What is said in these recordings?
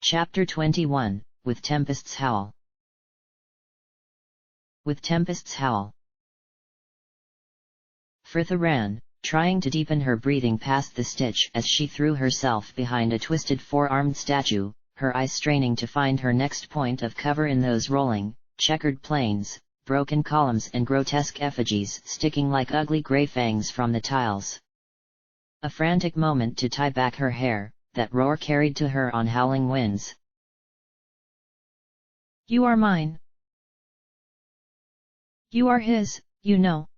Chapter 21, With Tempest's Howl. With Tempest's Howl. Frithia ran, trying to deepen her breathing past the stitch as she threw herself behind a twisted four-armed statue, her eyes straining to find her next point of cover in those rolling, checkered plains, broken columns and grotesque effigies sticking like ugly grey fangs from the tiles. A frantic moment to tie back her hair, that roar carried to her on howling winds. You are mine. You are his, you know.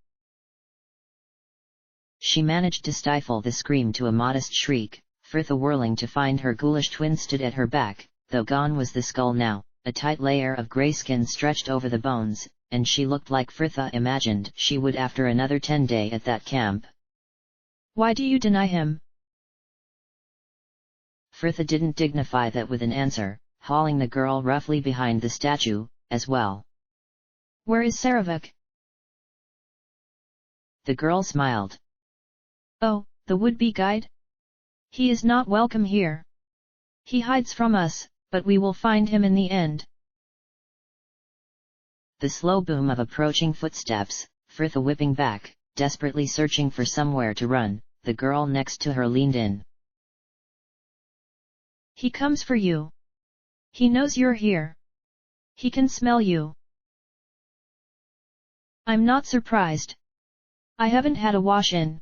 She managed to stifle the scream to a modest shriek. Frithia whirling to find her ghoulish twin stood at her back, though gone was the skull now, a tight layer of grey skin stretched over the bones, and she looked like Frithia imagined she would after another 10-day at that camp. Why do you deny him? Frithia didn't dignify that with an answer, hauling the girl roughly behind the statue, as well. Where is Saravik? The girl smiled. Oh, the would-be guide? He is not welcome here. He hides from us, but we will find him in the end. The slow boom of approaching footsteps, Frithia whipping back, desperately searching for somewhere to run, the girl next to her leaned in. He comes for you. He knows you're here. He can smell you. I'm not surprised. I haven't had a wash-in.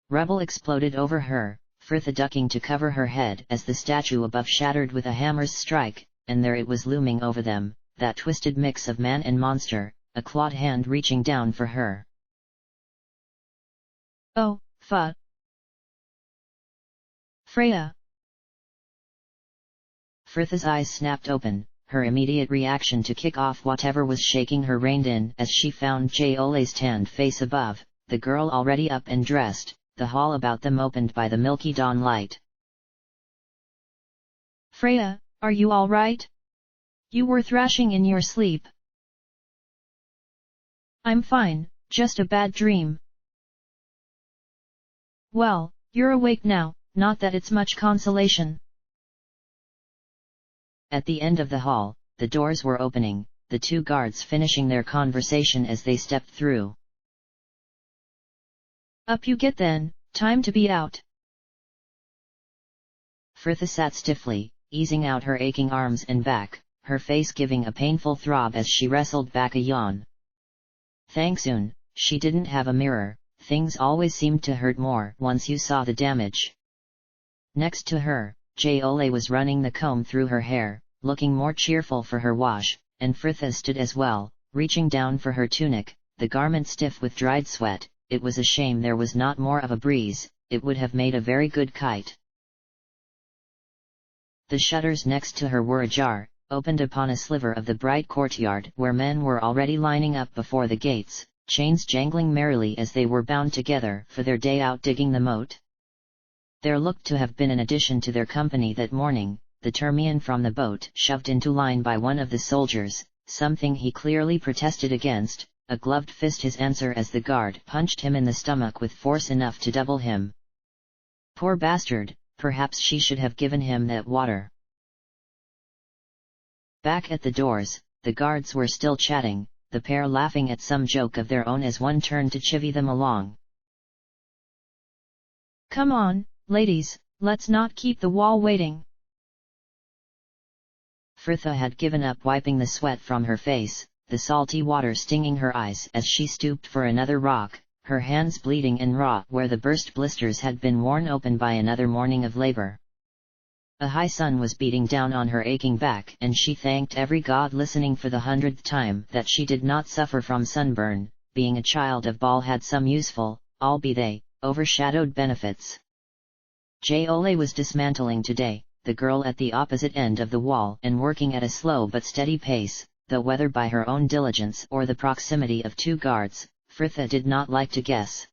Rubble exploded over her, Frithia ducking to cover her head as the statue above shattered with a hammer's strike, and there it was looming over them, that twisted mix of man and monster, a clawed hand reaching down for her. Oh, fuck. Freya. Frithia's eyes snapped open, her immediate reaction to kick off whatever was shaking her reined in as she found Jiole's tanned face above, the girl already up and dressed, the hall about them opened by the milky dawn light. Freya, are you all right? You were thrashing in your sleep. I'm fine, just a bad dream. Well, you're awake now, not that it's much consolation. At the end of the hall, the doors were opening, the two guards finishing their conversation as they stepped through. Up you get then, time to be out. Frithia sat stiffly, easing out her aching arms and back, her face giving a painful throb as she wrestled back a yawn. Thanksoon, she didn't have a mirror, things always seemed to hurt more once you saw the damage. Next to her, Jiole was running the comb through her hair, looking more cheerful for her wash, and Frithia stood as well, reaching down for her tunic, the garment stiff with dried sweat. It was a shame there was not more of a breeze, it would have made a very good kite. The shutters next to her were ajar, opened upon a sliver of the bright courtyard where men were already lining up before the gates, chains jangling merrily as they were bound together for their day out digging the moat. There looked to have been an addition to their company that morning, the Termian from the boat shoved into line by one of the soldiers, something he clearly protested against, a gloved fist his answer as the guard punched him in the stomach with force enough to double him. Poor bastard, perhaps she should have given him that water. Back at the doors, the guards were still chatting, the pair laughing at some joke of their own as one turned to chivvy them along. Come on, ladies, let's not keep the wall waiting. Frithia had given up wiping the sweat from her face, the salty water stinging her eyes as she stooped for another rock, her hands bleeding and raw where the burst blisters had been worn open by another morning of labor. A high sun was beating down on her aching back and she thanked every god listening for the 100th time that she did not suffer from sunburn, being a child of Baal had some useful, albeit they, overshadowed benefits. Jiole was dismantling today, the girl at the opposite end of the wall and working at a slow but steady pace, though whether by her own diligence or the proximity of two guards, Frithia did not like to guess.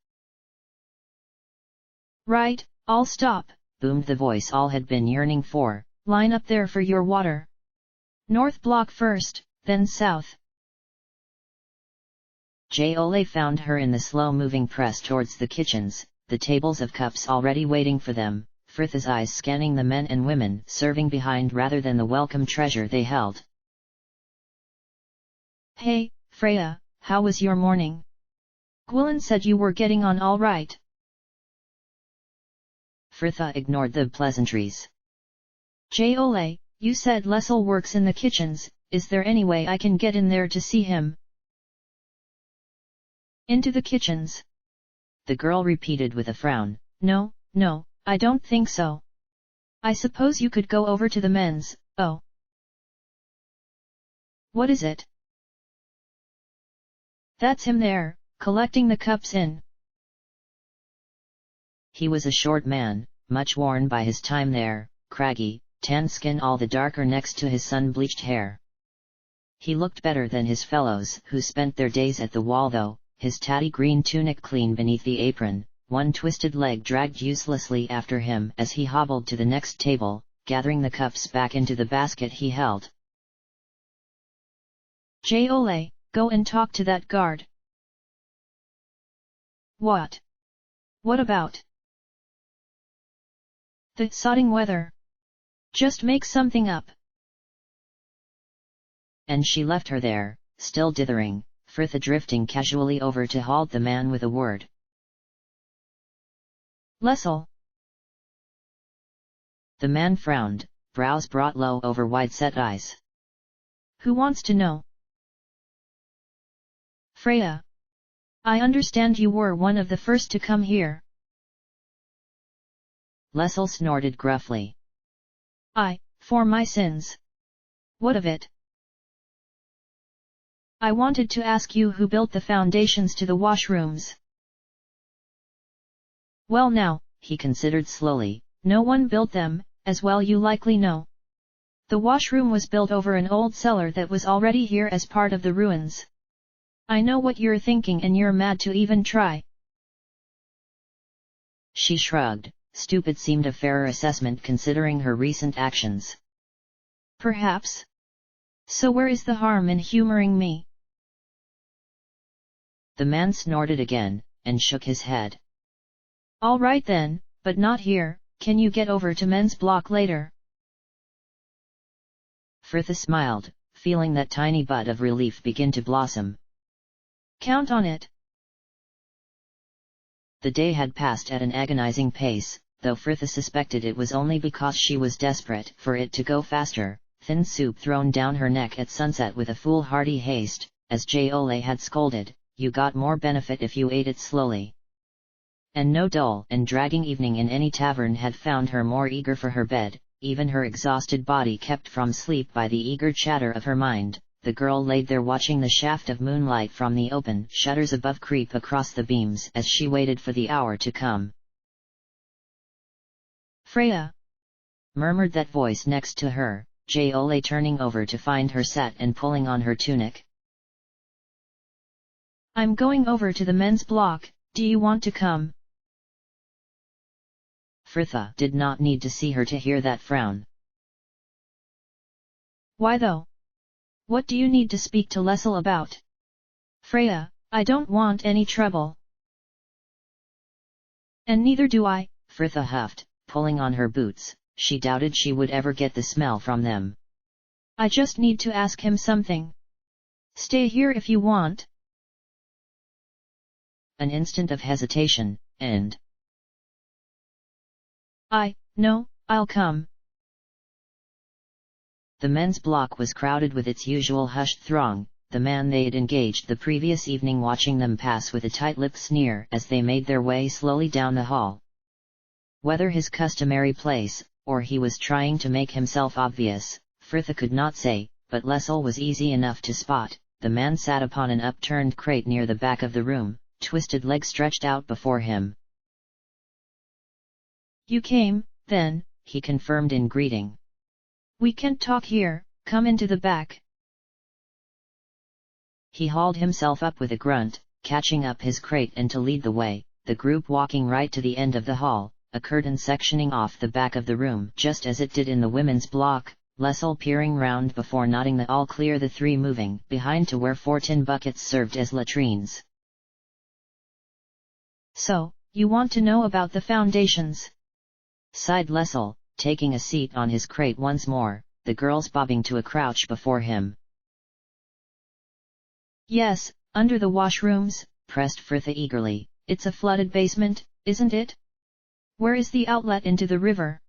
Right, I'll stop, boomed the voice all had been yearning for. Line up there for your water. North block first, then south. Jiole found her in the slow-moving press towards the kitchens, the tables of cups already waiting for them, Fritha's eyes scanning the men and women serving behind rather than the welcome treasure they held. Hey, Freya, how was your morning? Gwilyn said you were getting on all right. Fritha ignored the pleasantries. Jole, you said Lessel works in the kitchens, is there any way I can get in there to see him? Into the kitchens? The girl repeated with a frown. No, I don't think so. I suppose you could go over to the men's. Oh. What is it? That's him there, collecting the cups in. He was a short man, much worn by his time there, craggy, tan skin all the darker next to his sun-bleached hair. He looked better than his fellows who spent their days at the wall though, his tatty green tunic clean beneath the apron, one twisted leg dragged uselessly after him as he hobbled to the next table, gathering the cups back into the basket he held. Jole, go and talk to that guard. What? What about? The sodding weather. Just make something up. And she left her there, still dithering, Fritha drifting casually over to halt the man with a word. Lessel. The man frowned, brows brought low over wide-set eyes. Who wants to know? Freya. I understand you were one of the first to come here. Lessel snorted gruffly. For my sins. What of it? I wanted to ask you who built the foundations to the washrooms. Well now, he considered slowly, no one built them, as well you likely know. The washroom was built over an old cellar that was already here as part of the ruins. I know what you're thinking and you're mad to even try. She shrugged. Stupid seemed a fairer assessment considering her recent actions. Perhaps. So where is the harm in humoring me? The man snorted again, and shook his head. All right then, but not here, can you get over to men's block later? Fritha smiled, feeling that tiny bud of relief begin to blossom. Count on it. The day had passed at an agonizing pace, though Fritha suspected it was only because she was desperate for it to go faster, thin soup thrown down her neck at sunset with a foolhardy haste, as Jole had scolded, you got more benefit if you ate it slowly. And no dull and dragging evening in any tavern had found her more eager for her bed, even her exhausted body kept from sleep by the eager chatter of her mind. The girl laid there watching the shaft of moonlight from the open shutters above creep across the beams as she waited for the hour to come. Freya! Murmured that voice next to her, Jole turning over to find her sat and pulling on her tunic. I'm going over to the men's block, do you want to come? Fritha did not need to see her to hear that frown. Why though? What do you need to speak to Lessel about? Freya, I don't want any trouble. And neither do I, Fritha huffed, pulling on her boots. She doubted she would ever get the smell from them. I just need to ask him something. Stay here if you want. An instant of hesitation, and... No, I'll come. The men's block was crowded with its usual hushed throng, the man they had engaged the previous evening watching them pass with a tight-lipped sneer as they made their way slowly down the hall. Whether his customary place, or he was trying to make himself obvious, Fritha could not say, but Lessel was easy enough to spot. The man sat upon an upturned crate near the back of the room, twisted leg stretched out before him. You came, then, he confirmed in greeting. We can't talk here, come into the back. He hauled himself up with a grunt, catching up his crate and to lead the way, the group walking right to the end of the hall, a curtain sectioning off the back of the room just as it did in the women's block, Lessel peering round before nodding the all clear, the three moving behind to where 4 tin buckets served as latrines. So, you want to know about the foundations? sighed Lessel, taking a seat on his crate once more, the girls bobbing to a crouch before him. Yes, under the washrooms, pressed Fritha eagerly. It's a flooded basement, isn't it? Where is the outlet into the river?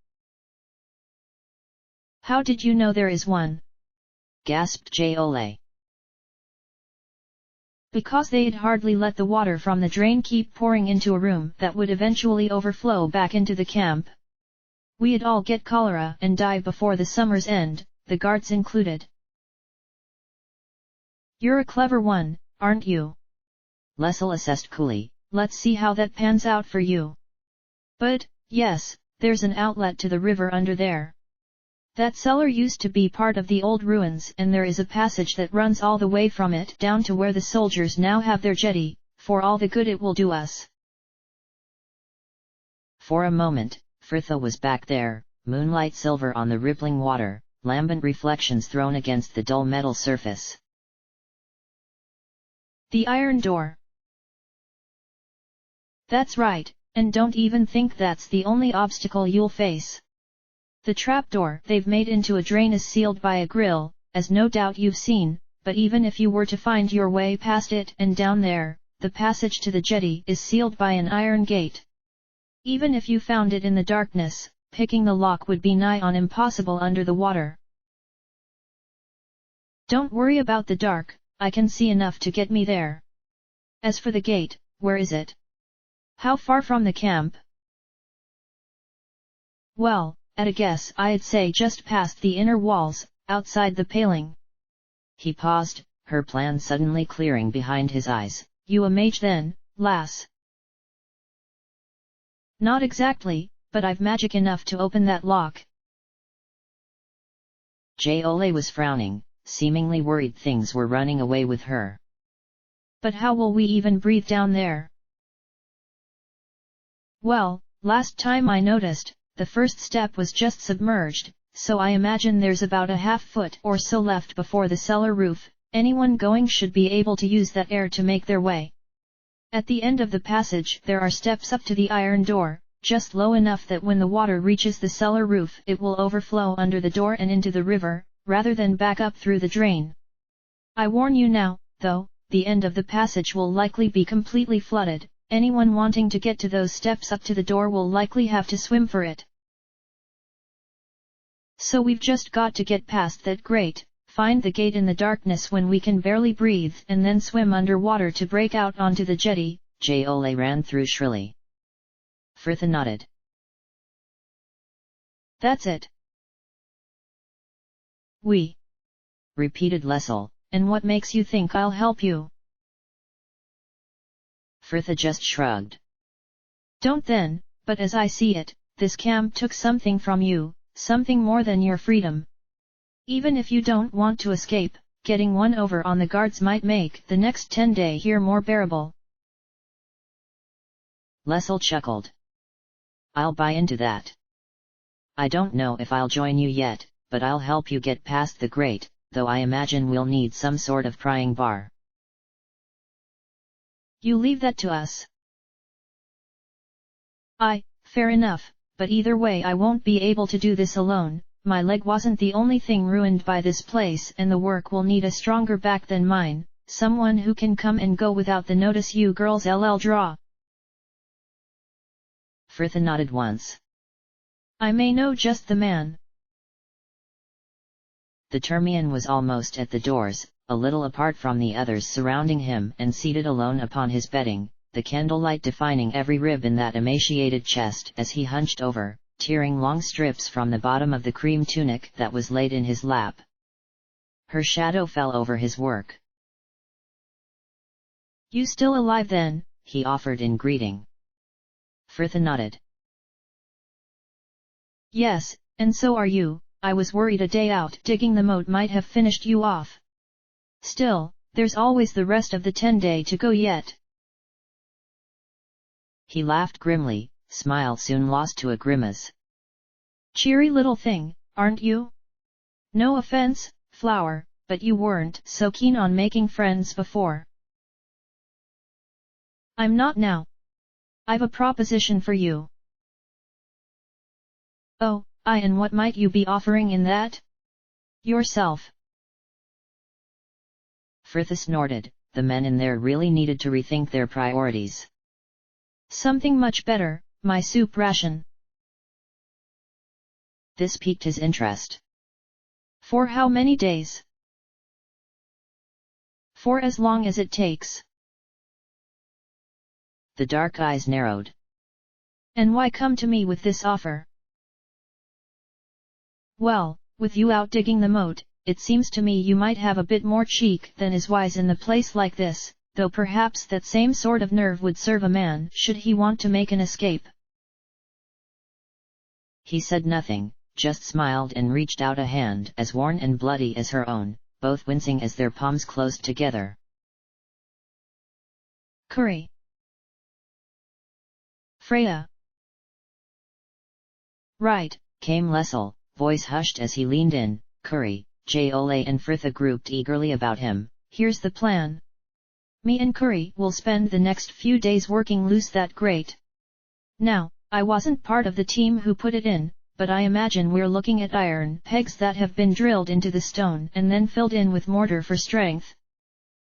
How did you know there is one? Gasped Jole. Because they'd hardly let the water from the drain keep pouring into a room that would eventually overflow back into the camp. We'd all get cholera and die before the summer's end, the guards included. You're a clever one, aren't you? Lessel assessed coolly. Let's see how that pans out for you. But, yes, there's an outlet to the river under there. That cellar used to be part of the old ruins and there is a passage that runs all the way from it down to where the soldiers now have their jetty, for all the good it will do us. For a moment, Fritha was back there, moonlight silver on the rippling water, lambent reflections thrown against the dull metal surface. The iron door. That's right, and don't even think that's the only obstacle you'll face. The trapdoor they've made into a drain is sealed by a grill, as no doubt you've seen, but even if you were to find your way past it and down there, the passage to the jetty is sealed by an iron gate. Even if you found it in the darkness, picking the lock would be nigh on impossible under the water. Don't worry about the dark, I can see enough to get me there. As for the gate, where is it? How far from the camp? Well, at a guess I'd say just past the inner walls, outside the paling. He paused, her plan suddenly clearing behind his eyes. You a mage then, lass? Not exactly, but I've magic enough to open that lock. Jole was frowning, seemingly worried things were running away with her. But how will we even breathe down there? Well, last time I noticed, the first step was just submerged, so I imagine there's about a half-foot or so left before the cellar roof. Anyone going should be able to use that air to make their way. At the end of the passage there are steps up to the iron door, just low enough that when the water reaches the cellar roof it will overflow under the door and into the river, rather than back up through the drain. I warn you now, though, the end of the passage will likely be completely flooded. Anyone wanting to get to those steps up to the door will likely have to swim for it. So we've just got to get past that grate, find the gate in the darkness when we can barely breathe and then swim underwater to break out onto the jetty, Jole ran through shrilly. Fritha nodded. That's it. We. Repeated Lessel. And what makes you think I'll help you? Fritha just shrugged. Don't then, but as I see it, this camp took something from you, something more than your freedom. Even if you don't want to escape, getting one over on the guards might make the next 10 days here more bearable. Lessel chuckled. I'll buy into that. I don't know if I'll join you yet, but I'll help you get past the grate, though I imagine we'll need some sort of prying bar. You leave that to us. Fair enough, but either way I won't be able to do this alone. My leg wasn't the only thing ruined by this place and the work will need a stronger back than mine, someone who can come and go without the notice you girls draw. Fritha nodded once. I may know just the man. The Termian was almost at the doors, a little apart from the others surrounding him and seated alone upon his bedding, the candlelight defining every rib in that emaciated chest as he hunched over, tearing long strips from the bottom of the cream tunic that was laid in his lap. Her shadow fell over his work. You still alive then? He offered in greeting. Fritha nodded. Yes, and so are you. I was worried a day out digging the moat might have finished you off. Still, there's always the rest of the 10 days to go yet. He laughed grimly, smile soon lost to a grimace. Cheery little thing, aren't you? No offense, Flower, but you weren't so keen on making friends before. I'm not now. I've a proposition for you. Oh, and what might you be offering in that? Yourself. Frithis snorted. The men in there really needed to rethink their priorities. Something much better, my soup ration. This piqued his interest. For how many days? For as long as it takes. The dark eyes narrowed. And why come to me with this offer? Well, with you out digging the moat, it seems to me you might have a bit more cheek than is wise in the place like this, though perhaps that same sort of nerve would serve a man should he want to make an escape. He said nothing, just smiled and reached out a hand as worn and bloody as her own, both wincing as their palms closed together. Curry. Freya. Right, came Lessel, voice hushed as he leaned in. Curry, Jole and Fritha grouped eagerly about him. Here's the plan. Me and Curry will spend the next few days working loose that grate. Now, I wasn't part of the team who put it in, but I imagine we're looking at iron pegs that have been drilled into the stone and then filled in with mortar for strength.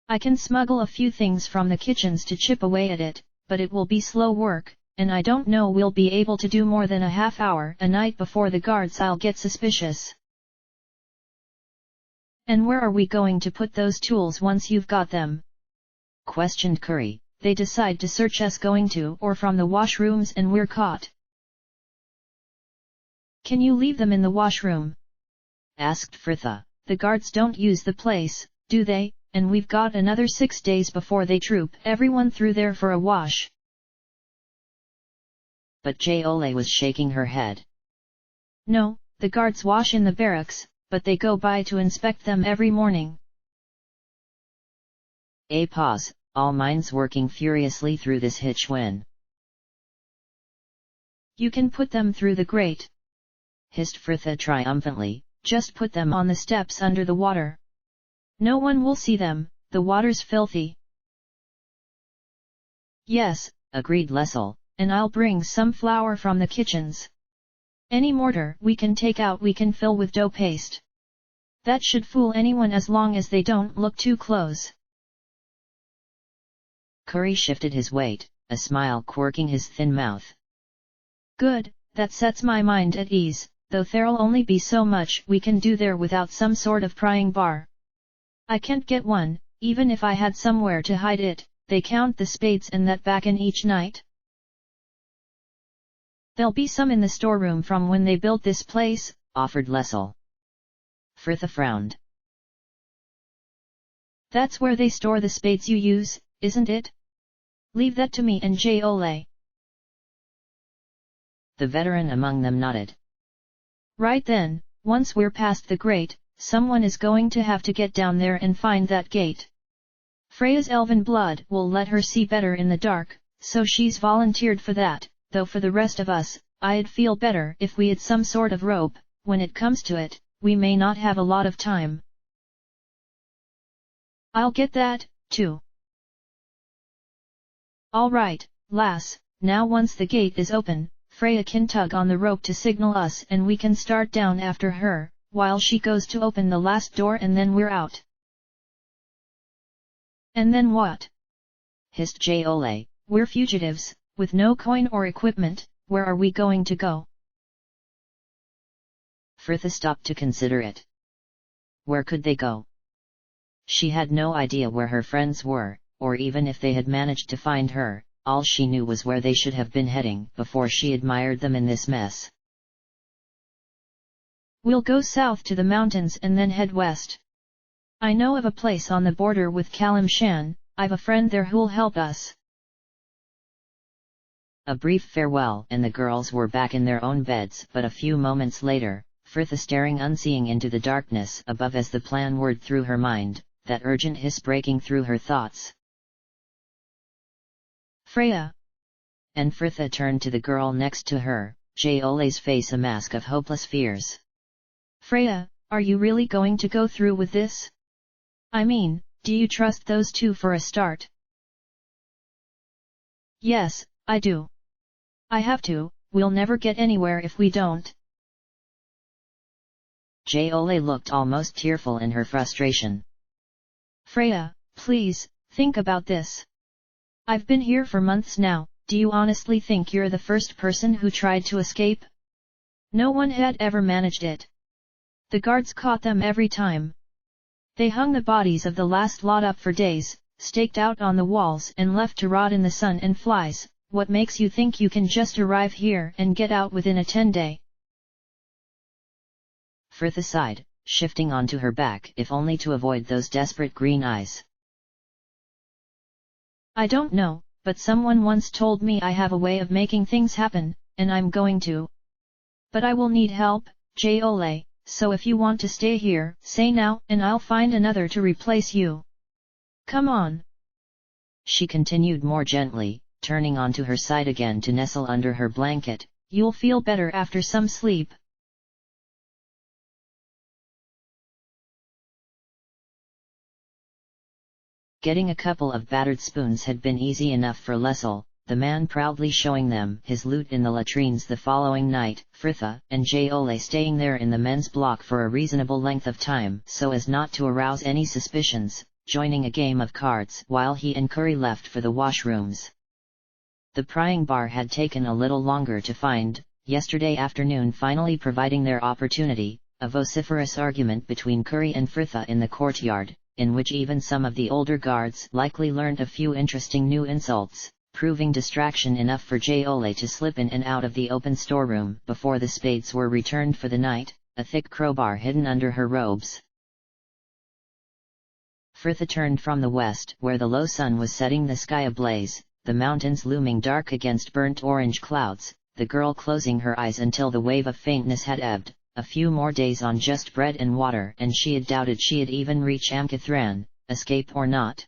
I can smuggle a few things from the kitchens to chip away at it, but it will be slow work, and I don't know we'll be able to do more than a half hour a night before the guards'll get suspicious. And where are we going to put those tools once you've got them? Questioned Curry. They decide to search us going to or from the washrooms and we're caught. Can you leave them in the washroom? Asked Fritha. The guards don't use the place, do they? And we've got another 6 days before they troop everyone through there for a wash. But Jole was shaking her head. No, the guards wash in the barracks, but they go by to inspect them every morning. A pause, all minds working furiously through this hitch when. You can put them through the grate, hissed Fritha triumphantly. Just put them on the steps under the water. No one will see them, the water's filthy. Yes, agreed Lessel. And I'll bring some flour from the kitchens. Any mortar we can take out we can fill with dough paste. That should fool anyone as long as they don't look too close. Curry shifted his weight, a smile quirking his thin mouth. Good, that sets my mind at ease, though there'll only be so much we can do there without some sort of prying bar. I can't get one, even if I had somewhere to hide it. They count the spades and that back in each night. There'll be some in the storeroom from when they built this place, offered Lessel. Fritha frowned. That's where they store the spades you use, isn't it? Leave that to me and Jole. The veteran among them nodded. Right then, once we're past the grate, someone is going to have to get down there and find that gate. Freya's elven blood will let her see better in the dark, so she's volunteered for that. Though for the rest of us, I'd feel better if we had some sort of rope. When it comes to it, we may not have a lot of time. I'll get that, too. All right, lass, now once the gate is open, Freya can tug on the rope to signal us and we can start down after her, while she goes to open the last door and then we're out. And then what? Hissed Jole. We're fugitives. With no coin or equipment, where are we going to go? Fritha stopped to consider it. Where could they go? She had no idea where her friends were, or even if they had managed to find her. All she knew was where they should have been heading before she admired them in this mess. We'll go south to the mountains and then head west. I know of a place on the border with Kalimshan. I've a friend there who'll help us. A brief farewell and the girls were back in their own beds, but a few moments later, Fritha staring unseeing into the darkness above as the plan whirred through her mind, that urgent hiss breaking through her thoughts. Freya. And Fritha turned to the girl next to her, Jole's face a mask of hopeless fears. Freya, are you really going to go through with this? I mean, do you trust those two for a start? Yes, I do. I have to. We'll never get anywhere if we don't. Jole looked almost tearful in her frustration. Freya, please, think about this. I've been here for months now, do you honestly think you're the first person who tried to escape? No one had ever managed it. The guards caught them every time. They hung the bodies of the last lot up for days, staked out on the walls and left to rot in the sun and flies. What makes you think you can just arrive here and get out within a 10-day? Frithha sighed, shifting onto her back if only to avoid those desperate green eyes. I don't know, but someone once told me I have a way of making things happen, and I'm going to. But I will need help, Jole. So if you want to stay here, say now and I'll find another to replace you. Come on. She continued more gently, turning onto her side again to nestle under her blanket. You'll feel better after some sleep. Getting a couple of battered spoons had been easy enough for Lessel, the man proudly showing them his loot in the latrines the following night, Frithha and Jole staying there in the men's block for a reasonable length of time so as not to arouse any suspicions, joining a game of cards while he and Curry left for the washrooms. The prying bar had taken a little longer to find, yesterday afternoon finally providing their opportunity, a vociferous argument between Curry and Frithha in the courtyard, in which even some of the older guards likely learned a few interesting new insults, proving distraction enough for Jole to slip in and out of the open storeroom before the spades were returned for the night, a thick crowbar hidden under her robes. Frithha turned from the west where the low sun was setting the sky ablaze, the mountains looming dark against burnt orange clouds, the girl closing her eyes until the wave of faintness had ebbed. A few more days on just bread and water and she had doubted she'd even reach Amkithran, escape or not.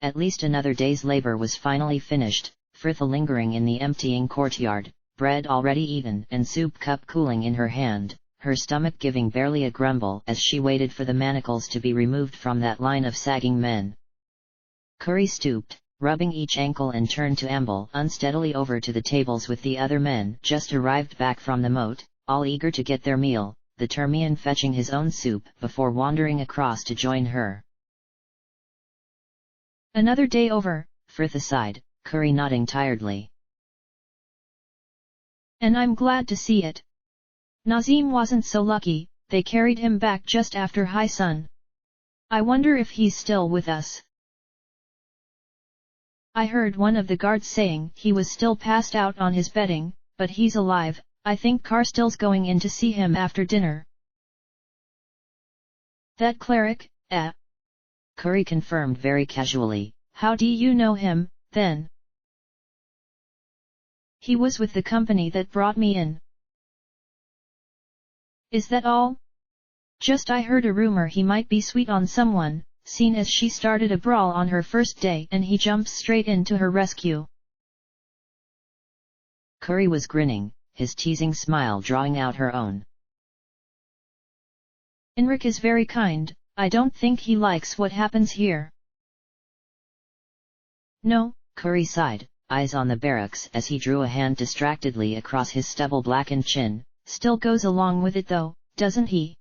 At least another day's labor was finally finished, Frithha lingering in the emptying courtyard, bread already eaten and soup cup cooling in her hand, her stomach giving barely a grumble as she waited for the manacles to be removed from that line of sagging men. Curry stooped, rubbing each ankle and turned to amble unsteadily over to the tables with the other men just arrived back from the moat, all eager to get their meal, the Termian fetching his own soup before wandering across to join her. Another day over, Frithha sighed, Curry nodding tiredly. And I'm glad to see it. Nazim wasn't so lucky, they carried him back just after high sun. I wonder if he's still with us. I heard one of the guards saying he was still passed out on his bedding, but he's alive. I think Karstill's going in to see him after dinner. That cleric, Curry confirmed very casually. How do you know him, then? He was with the company that brought me in. Is that all? Just I heard a rumor he might be sweet on someone, seen as she started a brawl on her first day and he jumps straight in to her rescue. Curry was grinning, his teasing smile drawing out her own. Enric is very kind, I don't think he likes what happens here. No, Curry sighed, eyes on the barracks as he drew a hand distractedly across his stubble-blackened chin. Still goes along with it though, doesn't he?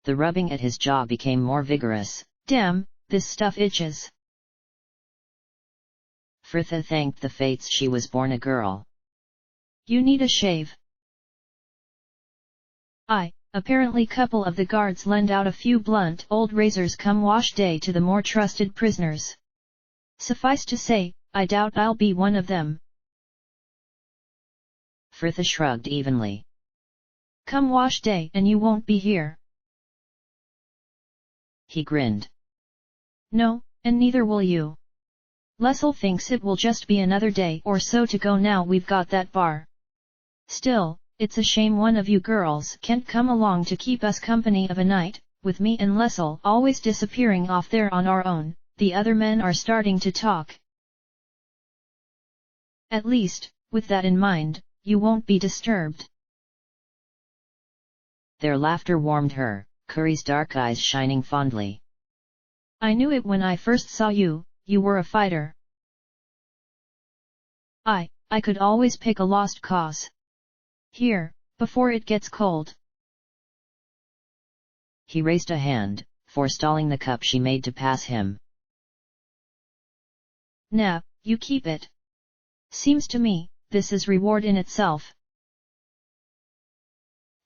The rubbing at his jaw became more vigorous. Damn, this stuff itches. Frithha thanked the fates she was born a girl. You need a shave. Apparently couple of the guards lend out a few blunt old razors come wash day to the more trusted prisoners. Suffice to say, I doubt I'll be one of them. Frithha shrugged evenly. Come wash day and you won't be here. He grinned. No, and neither will you. Lessel thinks it will just be another day or so to go now we've got that bar. Still, it's a shame one of you girls can't come along to keep us company of a night, with me and Lessel always disappearing off there on our own, the other men are starting to talk. At least, with that in mind, you won't be disturbed. Their laughter warmed her, Curry's dark eyes shining fondly. I knew it when I first saw you, you were a fighter. I could always pick a lost cause. Here, before it gets cold. He raised a hand, forestalling the cup she made to pass him. Nah, you keep it. Seems to me, this is reward in itself.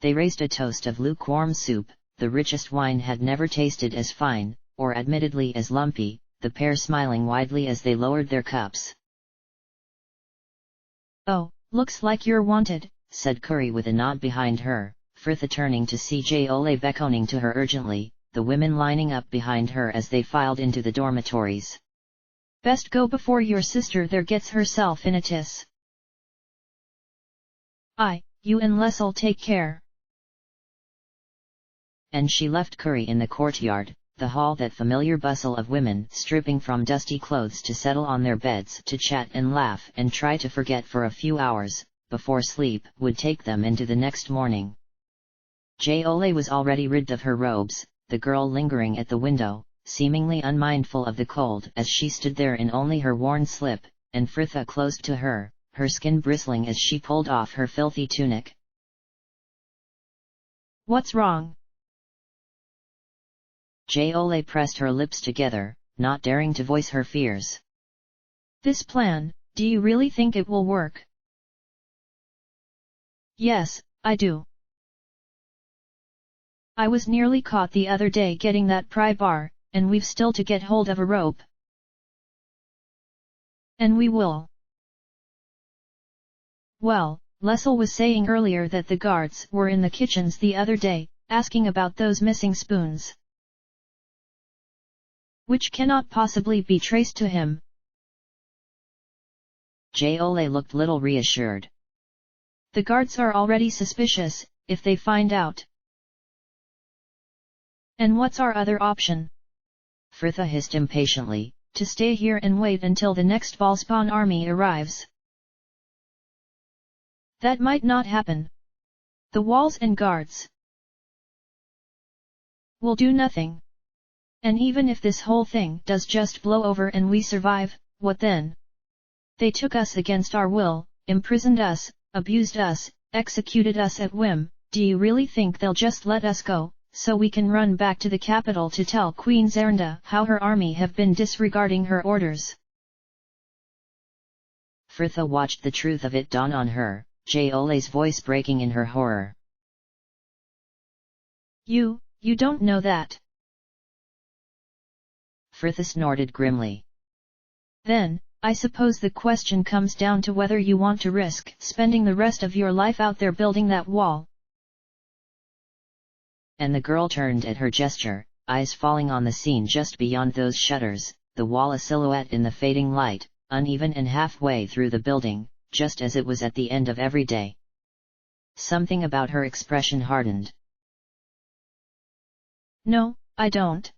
They raised a toast of lukewarm soup. The richest wine had never tasted as fine, or admittedly as lumpy, the pair smiling widely as they lowered their cups. Oh, looks like you're wanted, said Curry with a nod behind her, Fritha turning to see Jole beckoning to her urgently, the women lining up behind her as they filed into the dormitories. Best go before your sister there gets herself in a tiss. You and Les'll take care. And she left Curry in the courtyard, the hall, that familiar bustle of women stripping from dusty clothes to settle on their beds to chat and laugh and try to forget for a few hours, before sleep would take them into the next morning. Jole was already rid of her robes, the girl lingering at the window, seemingly unmindful of the cold as she stood there in only her worn slip, and Fritha close to her, her skin bristling as she pulled off her filthy tunic. What's wrong? Jole pressed her lips together, not daring to voice her fears. This plan, do you really think it will work? Yes, I do. I was nearly caught the other day getting that pry bar, and we've still to get hold of a rope. And we will. Well, Les'll was saying earlier that the guards were in the kitchens the other day, asking about those missing spoons, which cannot possibly be traced to him. Jole looked little reassured. The guards are already suspicious, if they find out. And what's our other option? Fritha hissed impatiently. To stay here and wait until the next Valspawn army arrives. That might not happen. The walls and guards will do nothing. And even if this whole thing does just blow over and we survive, what then? They took us against our will, imprisoned us, abused us, executed us at whim. Do you really think they'll just let us go, so we can run back to the capital to tell Queen Zernda how her army have been disregarding her orders? Fritha watched the truth of it dawn on her, Jole's voice breaking in her horror. You don't know that. Fritha snorted grimly. Then, I suppose the question comes down to whether you want to risk spending the rest of your life out there building that wall. And the girl turned at her gesture, eyes falling on the scene just beyond those shutters, the wall a silhouette in the fading light, uneven and halfway through the building, just as it was at the end of every day. Something about her expression hardened. No, I don't.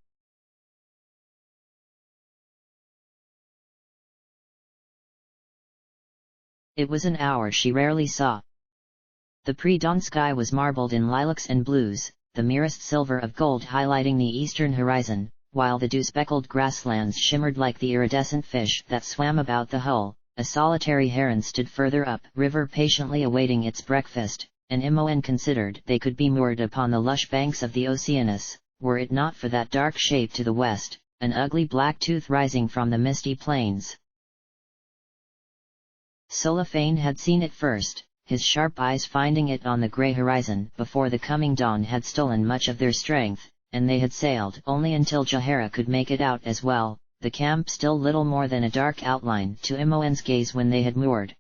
It was an hour she rarely saw. The pre-dawn sky was marbled in lilacs and blues, the merest silver of gold highlighting the eastern horizon, while the dew-speckled grasslands shimmered like the iridescent fish that swam about the hull. A solitary heron stood further up river patiently awaiting its breakfast, and Imoen considered they could be moored upon the lush banks of the Oceanus, were it not for that dark shape to the west, an ugly black tooth rising from the misty plains. Solafane had seen it first, his sharp eyes finding it on the grey horizon before the coming dawn had stolen much of their strength, and they had sailed only until Jahara could make it out as well, the camp still little more than a dark outline to Imoen's gaze when they had moored.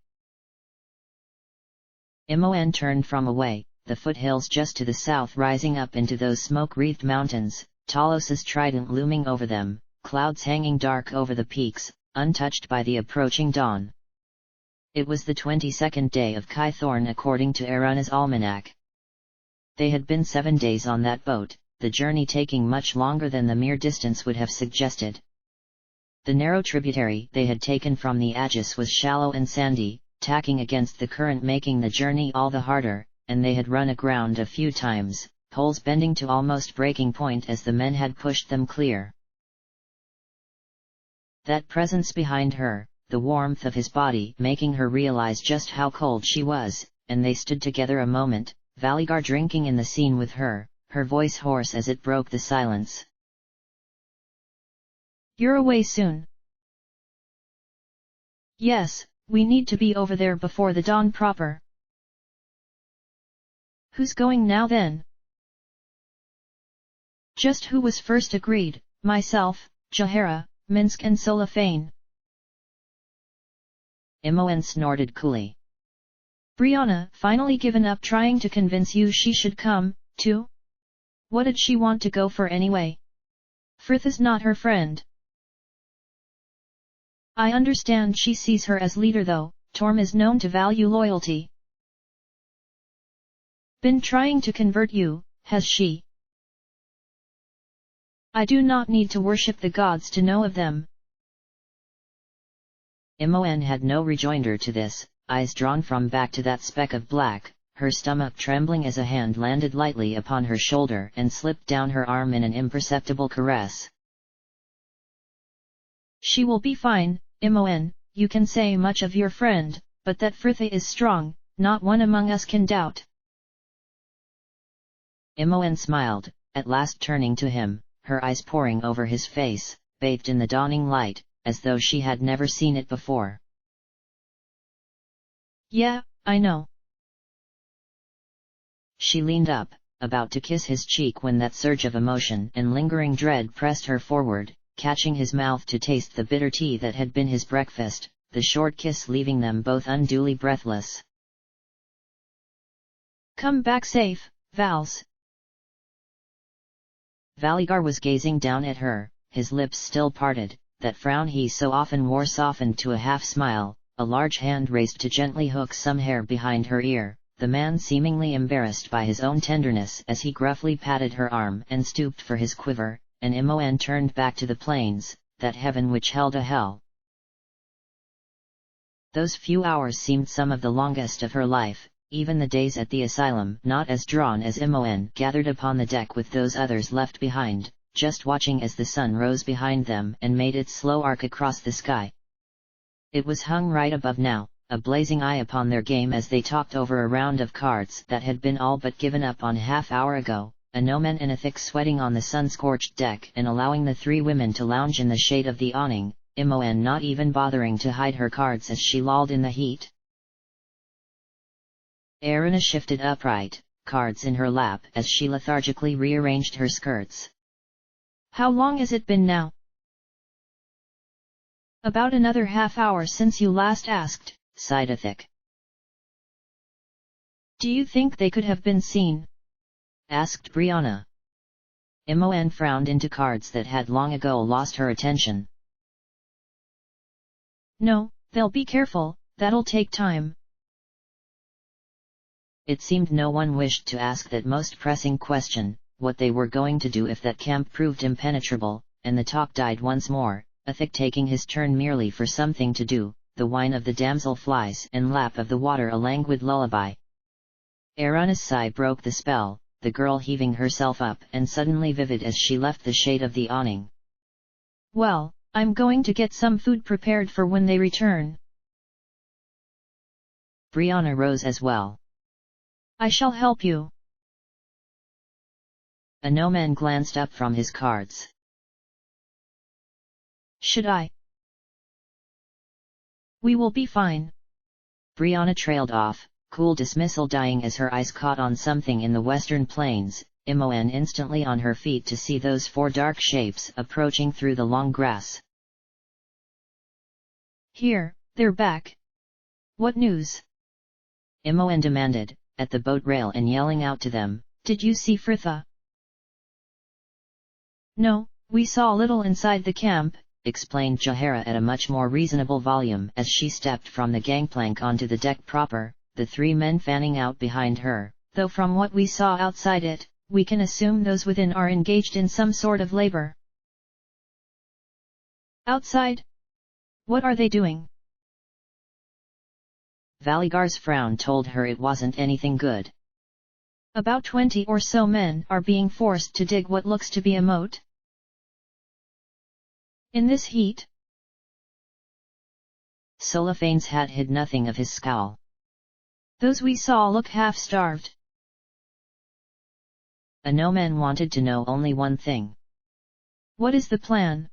Imoen turned from away, the foothills just to the south rising up into those smoke-wreathed mountains, Talos's trident looming over them, clouds hanging dark over the peaks, untouched by the approaching dawn. It was the 22nd day of Kythorn according to Arana's almanac. They had been 7 days on that boat, the journey taking much longer than the mere distance would have suggested. The narrow tributary they had taken from the Aegis was shallow and sandy, tacking against the current making the journey all the harder, and they had run aground a few times, poles bending to almost breaking point as the men had pushed them clear. That presence behind her, the warmth of his body making her realize just how cold she was, and they stood together a moment, Valigar drinking in the scene with her, her voice hoarse as it broke the silence. You're away soon. Yes, we need to be over there before the dawn proper. Who's going now then? Just who was first agreed, myself, Jahara, Minsk and Solafane. Imoen snorted coolly. Brianna finally given up trying to convince you she should come, too? What did she want to go for anyway? Fritha's not her friend. I understand she sees her as leader though, Torm is known to value loyalty. Been trying to convert you, has she? I do not need to worship the gods to know of them. Imoen had no rejoinder to this, eyes drawn from back to that speck of black, her stomach trembling as a hand landed lightly upon her shoulder and slipped down her arm in an imperceptible caress. She will be fine, Imoen, you can say much of your friend, but that Fritha is strong, not one among us can doubt. Imoen smiled, at last turning to him, her eyes poring over his face, bathed in the dawning light, as though she had never seen it before. Yeah, I know. She leaned up, about to kiss his cheek when that surge of emotion and lingering dread pressed her forward, catching his mouth to taste the bitter tea that had been his breakfast, the short kiss leaving them both unduly breathless. Come back safe, Vals. Valigar was gazing down at her, his lips still parted, that frown he so often wore softened to a half smile, a large hand raised to gently hook some hair behind her ear, the man seemingly embarrassed by his own tenderness as he gruffly patted her arm and stooped for his quiver, and Imoen turned back to the plains, that heaven which held a hell. Those few hours seemed some of the longest of her life, even the days at the asylum not as drawn as Imoen gathered upon the deck with those others left behind, just watching as the sun rose behind them and made its slow arc across the sky. It was hung right above now, a blazing eye upon their game as they talked over a round of cards that had been all but given up on half-hour ago, a Nomen in a thick sweating on the sun-scorched deck and allowing the three women to lounge in the shade of the awning, Imoen not even bothering to hide her cards as she lolled in the heat. Erina shifted upright, cards in her lap as she lethargically rearranged her skirts. How long has it been now? About another half-hour since you last asked, sighed Ithik. Do you think they could have been seen? Asked Brianna. Imoen frowned into cards that had long ago lost her attention. No, they'll be careful, that'll take time. It seemed no one wished to ask that most pressing question, what they were going to do if that camp proved impenetrable, and the talk died once more, Ithik taking his turn merely for something to do, the whine of the damselflies and lap of the water a languid lullaby. Erina's sigh broke the spell, the girl heaving herself up and suddenly vivid as she left the shade of the awning. Well, I'm going to get some food prepared for when they return. Brianna rose as well. I shall help you. A Nomen glanced up from his cards. Should I? We will be fine. Brianna trailed off, cool dismissal dying as her eyes caught on something in the western plains, Imoen instantly on her feet to see those four dark shapes approaching through the long grass. Here, they're back. What news? Imoen demanded, at the boat rail and yelling out to them, Did you see Fritha? No, we saw little inside the camp, explained Jahara at a much more reasonable volume as she stepped from the gangplank onto the deck proper, the three men fanning out behind her, though from what we saw outside it, we can assume those within are engaged in some sort of labor. Outside? What are they doing? Valigar's frown told her it wasn't anything good. About 20 or so men are being forced to dig what looks to be a moat. In this heat? Solafane's hat hid nothing of his scowl. Those we saw look half-starved. A no-man wanted to know only one thing. What is the plan?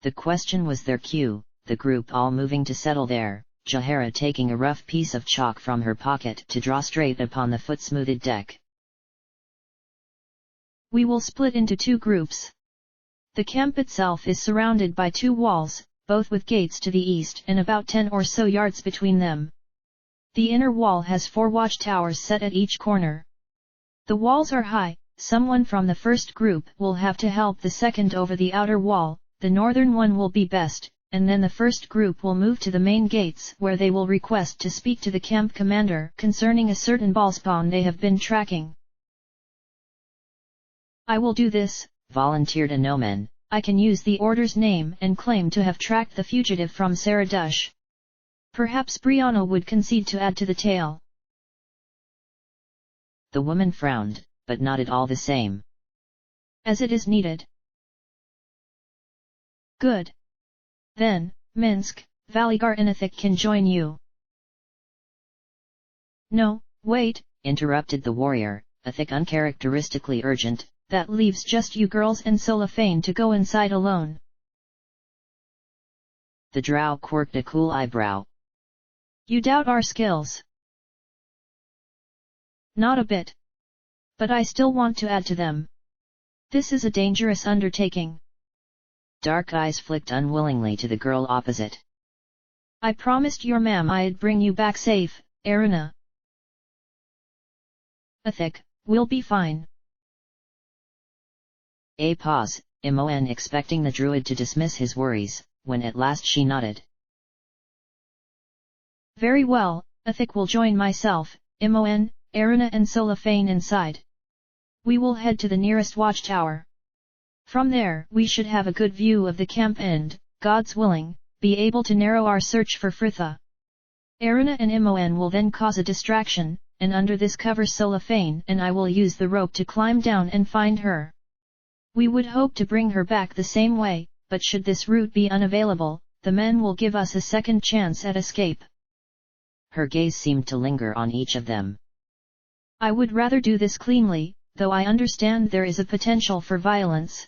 The question was their cue, the group all moving to settle there, Jahara taking a rough piece of chalk from her pocket to draw straight upon the foot-smoothed deck. We will split into 2 groups. The camp itself is surrounded by 2 walls, both with gates to the east and about 10 or so yards between them. The inner wall has 4 watchtowers set at each corner. The walls are high, someone from the first group will have to help the second over the outer wall, the northern one will be best, and then the first group will move to the main gates where they will request to speak to the camp commander concerning a certain ball spawn they have been tracking. I will do this, volunteered a no-man. I can use the order's name and claim to have tracked the fugitive from Saradush. Perhaps Brianna would concede to add to the tale. The woman frowned, but nodded all the same. As it is needed. Good. Then, Minsk, Valigar and Ithik can join you. No, wait, interrupted the warrior, Ithik uncharacteristically urgent. That leaves just you girls and Solafane to go inside alone. The drow quirked a cool eyebrow. You doubt our skills? Not a bit. But I still want to add to them. This is a dangerous undertaking. Dark eyes flicked unwillingly to the girl opposite. I promised your ma'am I'd bring you back safe, Arana. Ithik, we'll be fine. A pause, Imoen expecting the druid to dismiss his worries, when at last she nodded. Very well, Ithik will join myself, Imoen, Arana and Solafane inside. We will head to the nearest watchtower. From there we should have a good view of the camp and, God's willing, be able to narrow our search for Fritha. Arana and Imoen will then cause a distraction, and under this cover Solafane and I will use the rope to climb down and find her. We would hope to bring her back the same way, but should this route be unavailable, the men will give us a second chance at escape. Her gaze seemed to linger on each of them. I would rather do this cleanly, though I understand there is a potential for violence.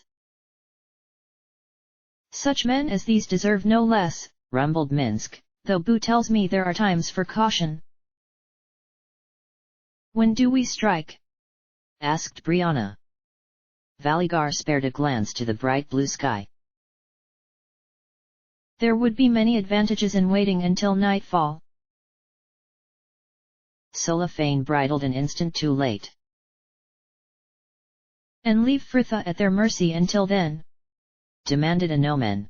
Such men as these deserve no less, rumbled Minsk, though Boo tells me there are times for caution. When do we strike? asked Brianna. Valigar spared a glance to the bright blue sky. There would be many advantages in waiting until nightfall. Solafane bridled an instant too late. And leave Fritha at their mercy until then? Demanded a no-man.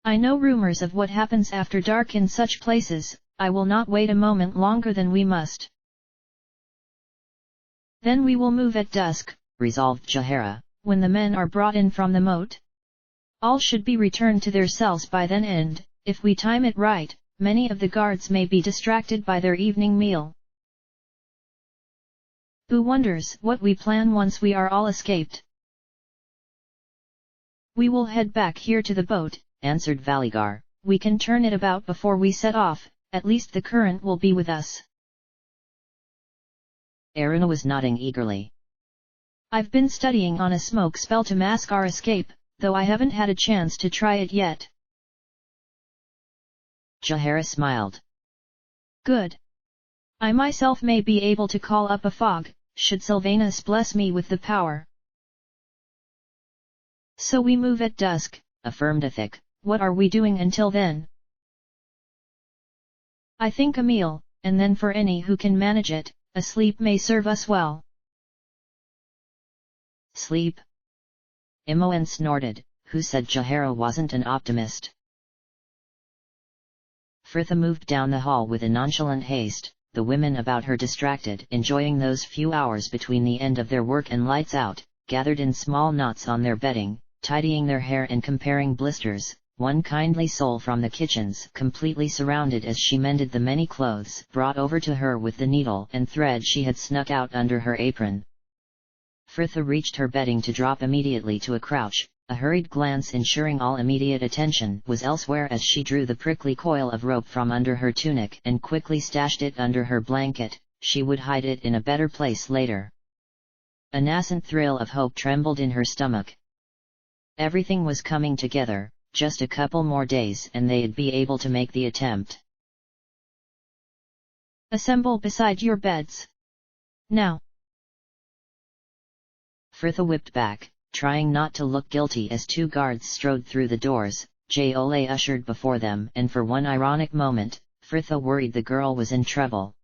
I know rumors of what happens after dark in such places, I will not wait a moment longer than we must. Then we will move at dusk, resolved Jahara. When the men are brought in from the moat. All should be returned to their cells by then and, if we time it right, many of the guards may be distracted by their evening meal. Who wonders what we plan once we are all escaped? We will head back here to the boat, answered Valigar. We can turn it about before we set off, at least the current will be with us. Arana was nodding eagerly. I've been studying on a smoke spell to mask our escape, though I haven't had a chance to try it yet. Jahara smiled. Good. I myself may be able to call up a fog, should Sylvanus bless me with the power. So we move at dusk, affirmed Ithik. What are we doing until then? I think a meal, and then for any who can manage it, a sleep may serve us well. Sleep? Imoen snorted, who said Jahara wasn't an optimist. Fritha moved down the hall with a nonchalant haste, the women about her distracted, enjoying those few hours between the end of their work and lights out, gathered in small knots on their bedding, tidying their hair and comparing blisters, one kindly soul from the kitchens completely surrounded as she mended the many clothes brought over to her with the needle and thread she had snuck out under her apron. Fritha reached her bedding to drop immediately to a crouch, a hurried glance ensuring all immediate attention was elsewhere as she drew the prickly coil of rope from under her tunic and quickly stashed it under her blanket. She would hide it in a better place later. A nascent thrill of hope trembled in her stomach. Everything was coming together, just a couple more days and they'd be able to make the attempt. Assemble beside your beds. Now. Frithia whipped back, trying not to look guilty as two guards strode through the doors. Jole ushered before them, and for one ironic moment, Frithia worried the girl was in trouble.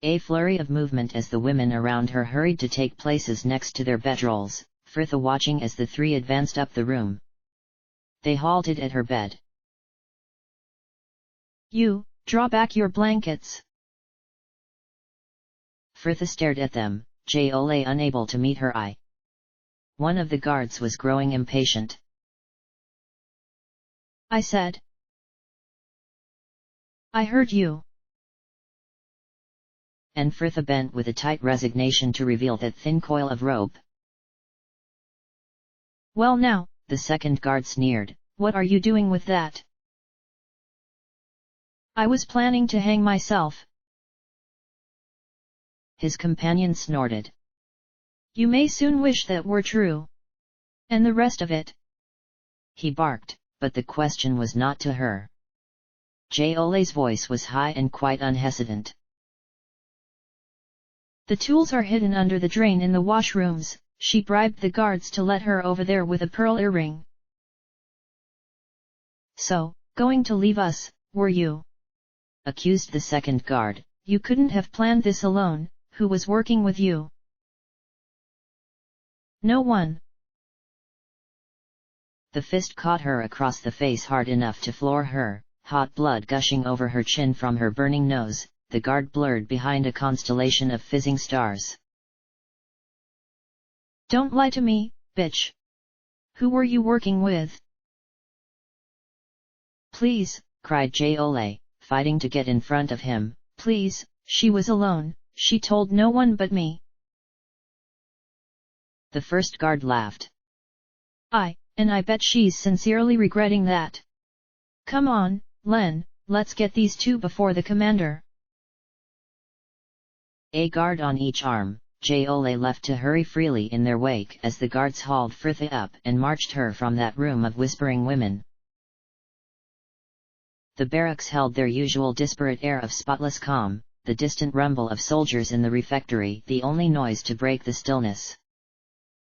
A flurry of movement as the women around her hurried to take places next to their bedrolls, Frithia watching as the three advanced up the room. They halted at her bed. You, draw back your blankets. Frithia stared at them, Jole unable to meet her eye. One of the guards was growing impatient. I said. I heard you. And Frithia bent with a tight resignation to reveal that thin coil of rope. Well now, the second guard sneered, what are you doing with that? I was planning to hang myself. His companion snorted. You may soon wish that were true. And the rest of it? He barked, but the question was not to her. Jole's voice was high and quite unhesitant. The tools are hidden under the drain in the washrooms. She bribed the guards to let her over there with a pearl earring. So, going to leave us, were you? Accused the second guard. You couldn't have planned this alone. Who was working with you? No one. The fist caught her across the face hard enough to floor her, hot blood gushing over her chin from her burning nose, the guard blurred behind a constellation of fizzing stars. Don't lie to me, bitch. Who were you working with? Please, cried Jole, fighting to get in front of him, please, she was alone, she told no one but me. The first guard laughed. And I bet she's sincerely regretting that. Come on, Len, let's get these two before the commander. A guard on each arm, Jole left to hurry freely in their wake as the guards hauled Frithia up and marched her from that room of whispering women. The barracks held their usual disparate air of spotless calm, the distant rumble of soldiers in the refectory the only noise to break the stillness.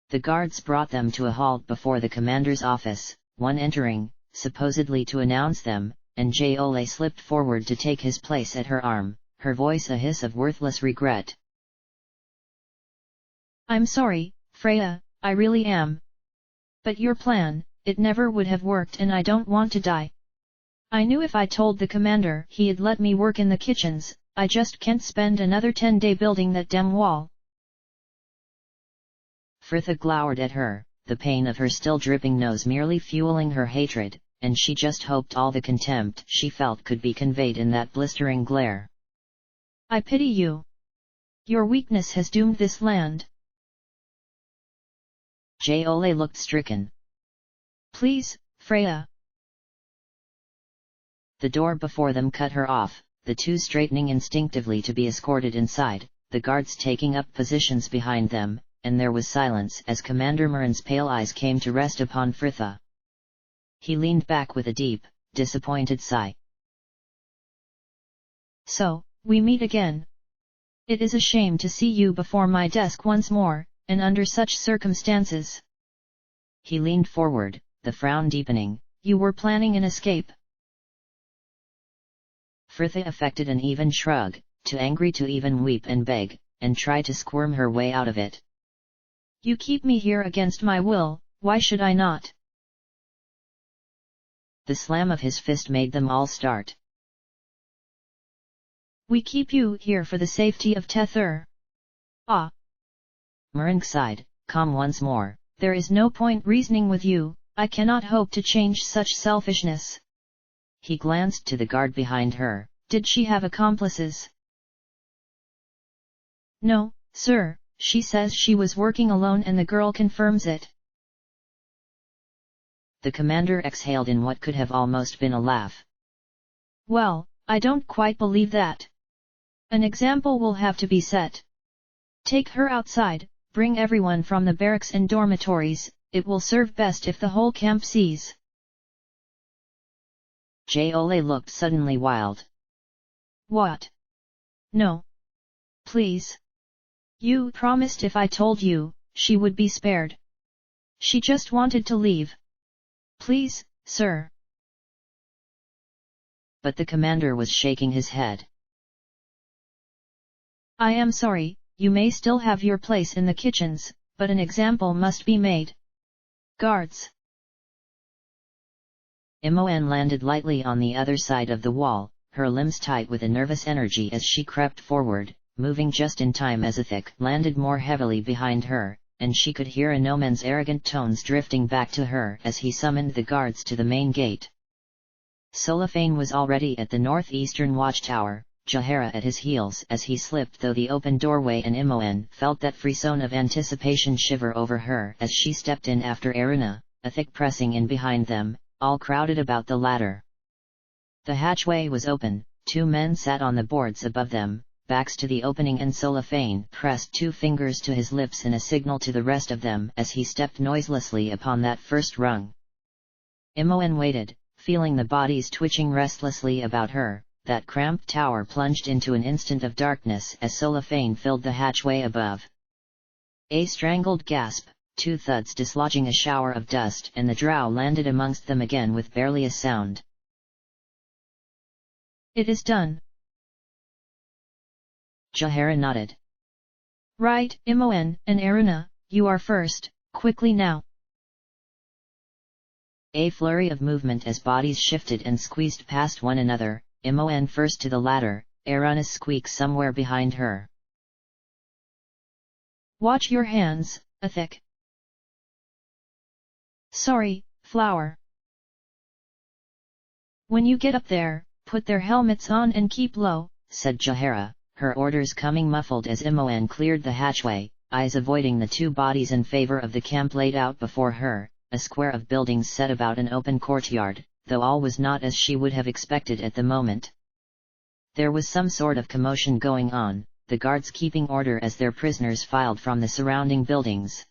The guards brought them to a halt before the commander's office, one entering, supposedly to announce them, and Jole slipped forward to take his place at her arm, her voice a hiss of worthless regret. I'm sorry, Freya, I really am. But your plan, it never would have worked and I don't want to die. I knew if I told the commander he'd let me work in the kitchens, I just can't spend another 10 days building that damn wall. Frithia glowered at her, the pain of her still dripping nose merely fueling her hatred, and she just hoped all the contempt she felt could be conveyed in that blistering glare. I pity you. Your weakness has doomed this land. Jole looked stricken. Please, Freya. The door before them cut her off, the two straightening instinctively to be escorted inside, the guards taking up positions behind them, and there was silence as Commander Murren's pale eyes came to rest upon Frithia. He leaned back with a deep, disappointed sigh. So, we meet again. It is a shame to see you before my desk once more, and under such circumstances. He leaned forward, the frown deepening. You were planning an escape. Frithia affected an even shrug, too angry to even weep and beg, and try to squirm her way out of it. You keep me here against my will, why should I not? The slam of his fist made them all start. We keep you here for the safety of Tether. Ah! Murren sighed, calm once more. There is no point reasoning with you, I cannot hope to change such selfishness. He glanced to the guard behind her. Did she have accomplices? No, sir, she says she was working alone and the girl confirms it. The commander exhaled in what could have almost been a laugh. Well, I don't quite believe that. An example will have to be set. Take her outside, bring everyone from the barracks and dormitories, it will serve best if the whole camp sees. Jole looked suddenly wild. What? No. Please. You promised if I told you, she would be spared. She just wanted to leave. Please, sir. But the commander was shaking his head. I am sorry, you may still have your place in the kitchens, but an example must be made. Guards. Imoen landed lightly on the other side of the wall, her limbs tight with a nervous energy as she crept forward, moving just in time as Ithik landed more heavily behind her, and she could hear Inomen's arrogant tones drifting back to her as he summoned the guards to the main gate. Solafane was already at the northeastern watchtower, Jahara at his heels as he slipped through the open doorway, and Imoen felt that frisson of anticipation shiver over her as she stepped in after Erina, Ithik pressing in behind them, all crowded about the ladder. The hatchway was open, 2 men sat on the boards above them, backs to the opening, and Solafane pressed 2 fingers to his lips in a signal to the rest of them as he stepped noiselessly upon that first rung. Imoen waited, feeling the bodies twitching restlessly about her. That cramped tower plunged into an instant of darkness as Solafane filled the hatchway above. A strangled gasp, 2 thuds dislodging a shower of dust, and the drow landed amongst them again with barely a sound. It is done. Jahara nodded. Right, Imoen and Erina, you are first, quickly now. A flurry of movement as bodies shifted and squeezed past one another, Imoen first to the ladder, Erina's squeak somewhere behind her. Watch your hands, Ithik. Sorry, Flower. When you get up there, put their helmets on and keep low, said Jahara, her orders coming muffled as Imoen cleared the hatchway, eyes avoiding the 2 bodies in favor of the camp laid out before her, a square of buildings set about an open courtyard, though all was not as she would have expected at the moment. There was some sort of commotion going on, the guards keeping order as their prisoners filed from the surrounding buildings.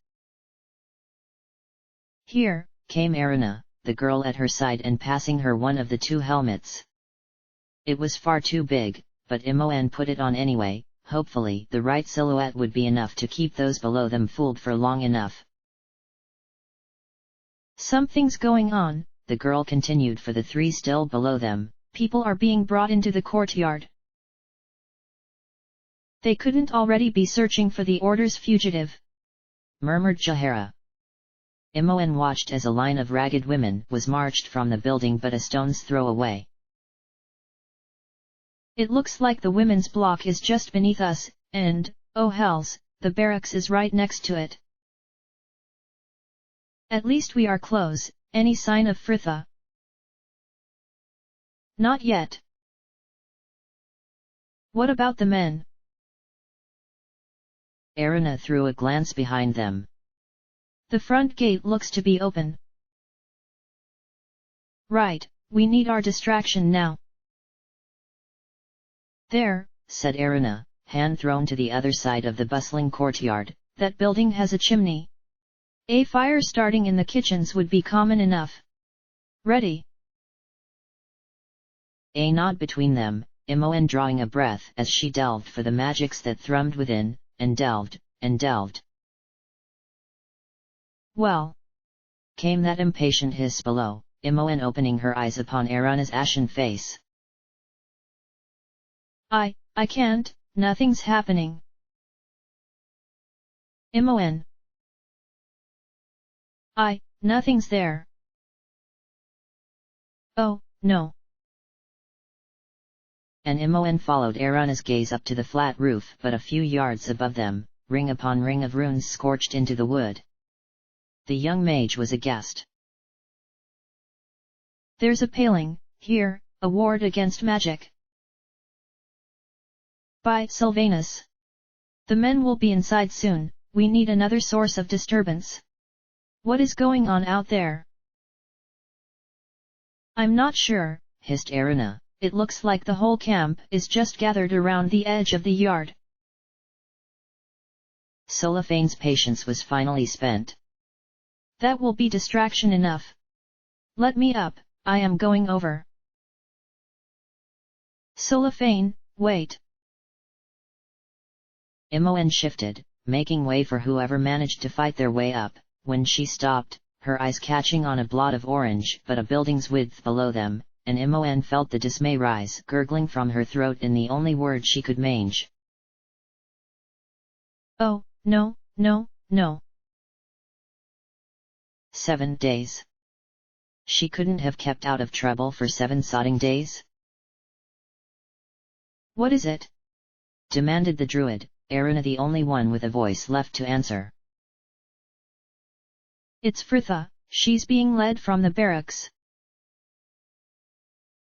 Here, came Erina, the girl at her side, and passing her one of the 2 helmets. It was far too big, but Imoen put it on anyway, hopefully the right silhouette would be enough to keep those below them fooled for long enough. Something's going on, the girl continued for the 3 still below them. People are being brought into the courtyard. They couldn't already be searching for the Order's fugitive, murmured Jahara. Imoen watched as a line of ragged women was marched from the building but a stone's throw away. It looks like the women's block is just beneath us, and, oh hells, the barracks is right next to it. At least we are close. Any sign of Fritha? Not yet. What about the men? Erina threw a glance behind them. The front gate looks to be open. Right, we need our distraction now. There, said Erina, hand thrown to the other side of the bustling courtyard. That building has a chimney. A fire starting in the kitchens would be common enough. Ready. A nod between them, Imoen drawing a breath as she delved for the magics that thrummed within, and delved, and delved. Well, came that impatient hiss below, Imoen opening her eyes upon Erina's ashen face. I can't, nothing's happening. Imoen. Nothing's there. Oh, no. And Imoen followed Erina's gaze up to the flat roof but a few yards above them, ring upon ring of runes scorched into the wood. The young mage was aghast. There's a paling, here, a ward against magic. By Sylvanus. The men will be inside soon, we need another source of disturbance. What is going on out there? I'm not sure, hissed Erina. It looks like the whole camp is just gathered around the edge of the yard. Solophane's patience was finally spent. That will be distraction enough. Let me up, I am going over. Solophane, wait. Imoen shifted, making way for whoever managed to fight their way up. When she stopped, her eyes catching on a blot of orange but a building's width below them, and Imoen felt the dismay rise gurgling from her throat in the only word she could manage. Oh, no, no, no. 7 days. She couldn't have kept out of trouble for 7 sodding days? What is it? Demanded the druid, Arana the only one with a voice left to answer. It's Fritha, she's being led from the barracks.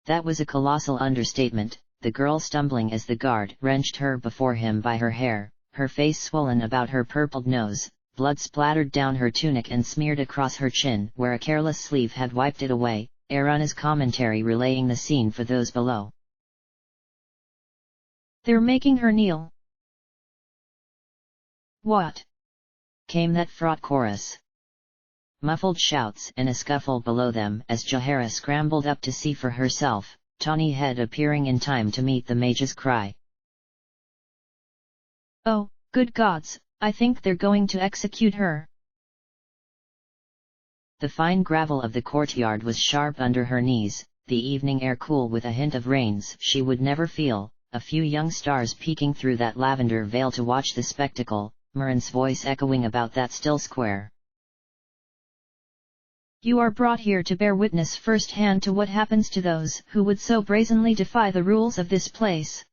That was a colossal understatement, the girl stumbling as the guard wrenched her before him by her hair, her face swollen about her purpled nose, blood splattered down her tunic and smeared across her chin where a careless sleeve had wiped it away, Arana's commentary relaying the scene for those below. They're making her kneel. What? Came that fraught chorus. Muffled shouts and a scuffle below them as Jahara scrambled up to see for herself, tawny head appearing in time to meet the mage's cry. Oh, good gods, I think they're going to execute her. The fine gravel of the courtyard was sharp under her knees, the evening air cool with a hint of rains she would never feel, a few young stars peeking through that lavender veil to watch the spectacle, Murren's voice echoing about that still square. You are brought here to bear witness firsthand to what happens to those who would so brazenly defy the rules of this place.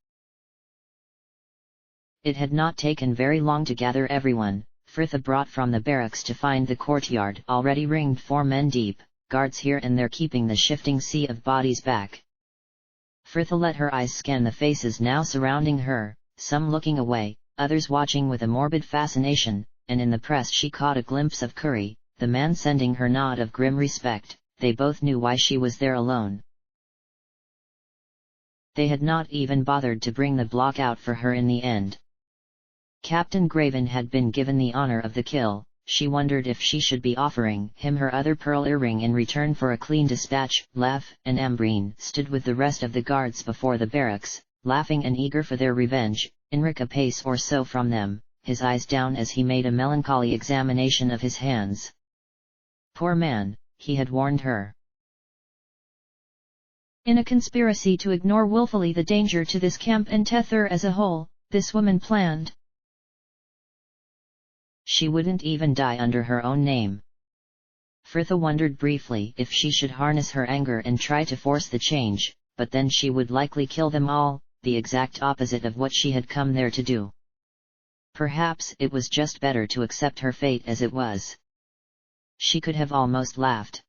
It had not taken very long to gather everyone. Fritha brought from the barracks to find the courtyard already ringed 4 men deep, guards here and there keeping the shifting sea of bodies back. Fritha let her eyes scan the faces now surrounding her, some looking away, others watching with a morbid fascination, and in the press she caught a glimpse of Curry, the man sending her nod of grim respect. They both knew why she was there alone. They had not even bothered to bring the block out for her in the end. Captain Graven had been given the honor of the kill. She wondered if she should be offering him her other pearl earring in return for a clean dispatch. Lev and Ambrine stood with the rest of the guards before the barracks, laughing and eager for their revenge, Enric a pace or so from them, his eyes down as he made a melancholy examination of his hands. Poor man, he had warned her. In a conspiracy to ignore willfully the danger to this camp and Tether as a whole, this woman planned. She wouldn't even die under her own name. Fritha wondered briefly if she should harness her anger and try to force the change, but then she would likely kill them all, the exact opposite of what she had come there to do. Perhaps it was just better to accept her fate as it was. She could have almost laughed.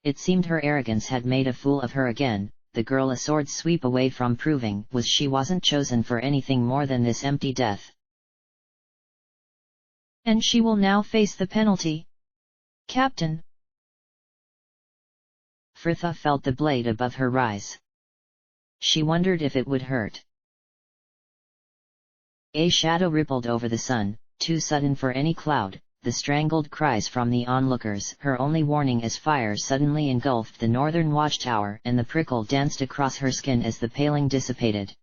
It seemed her arrogance had made a fool of her again. The girl a sword sweep away from proving was she wasn't chosen for anything more than this empty death. And she will now face the penalty. Captain. Fritha felt the blade above her rise. She wondered if it would hurt. A shadow rippled over the sun, too sudden for any cloud. The strangled cries from the onlookers, her only warning as fire suddenly engulfed the northern watchtower and the prickle danced across her skin as the paling dissipated.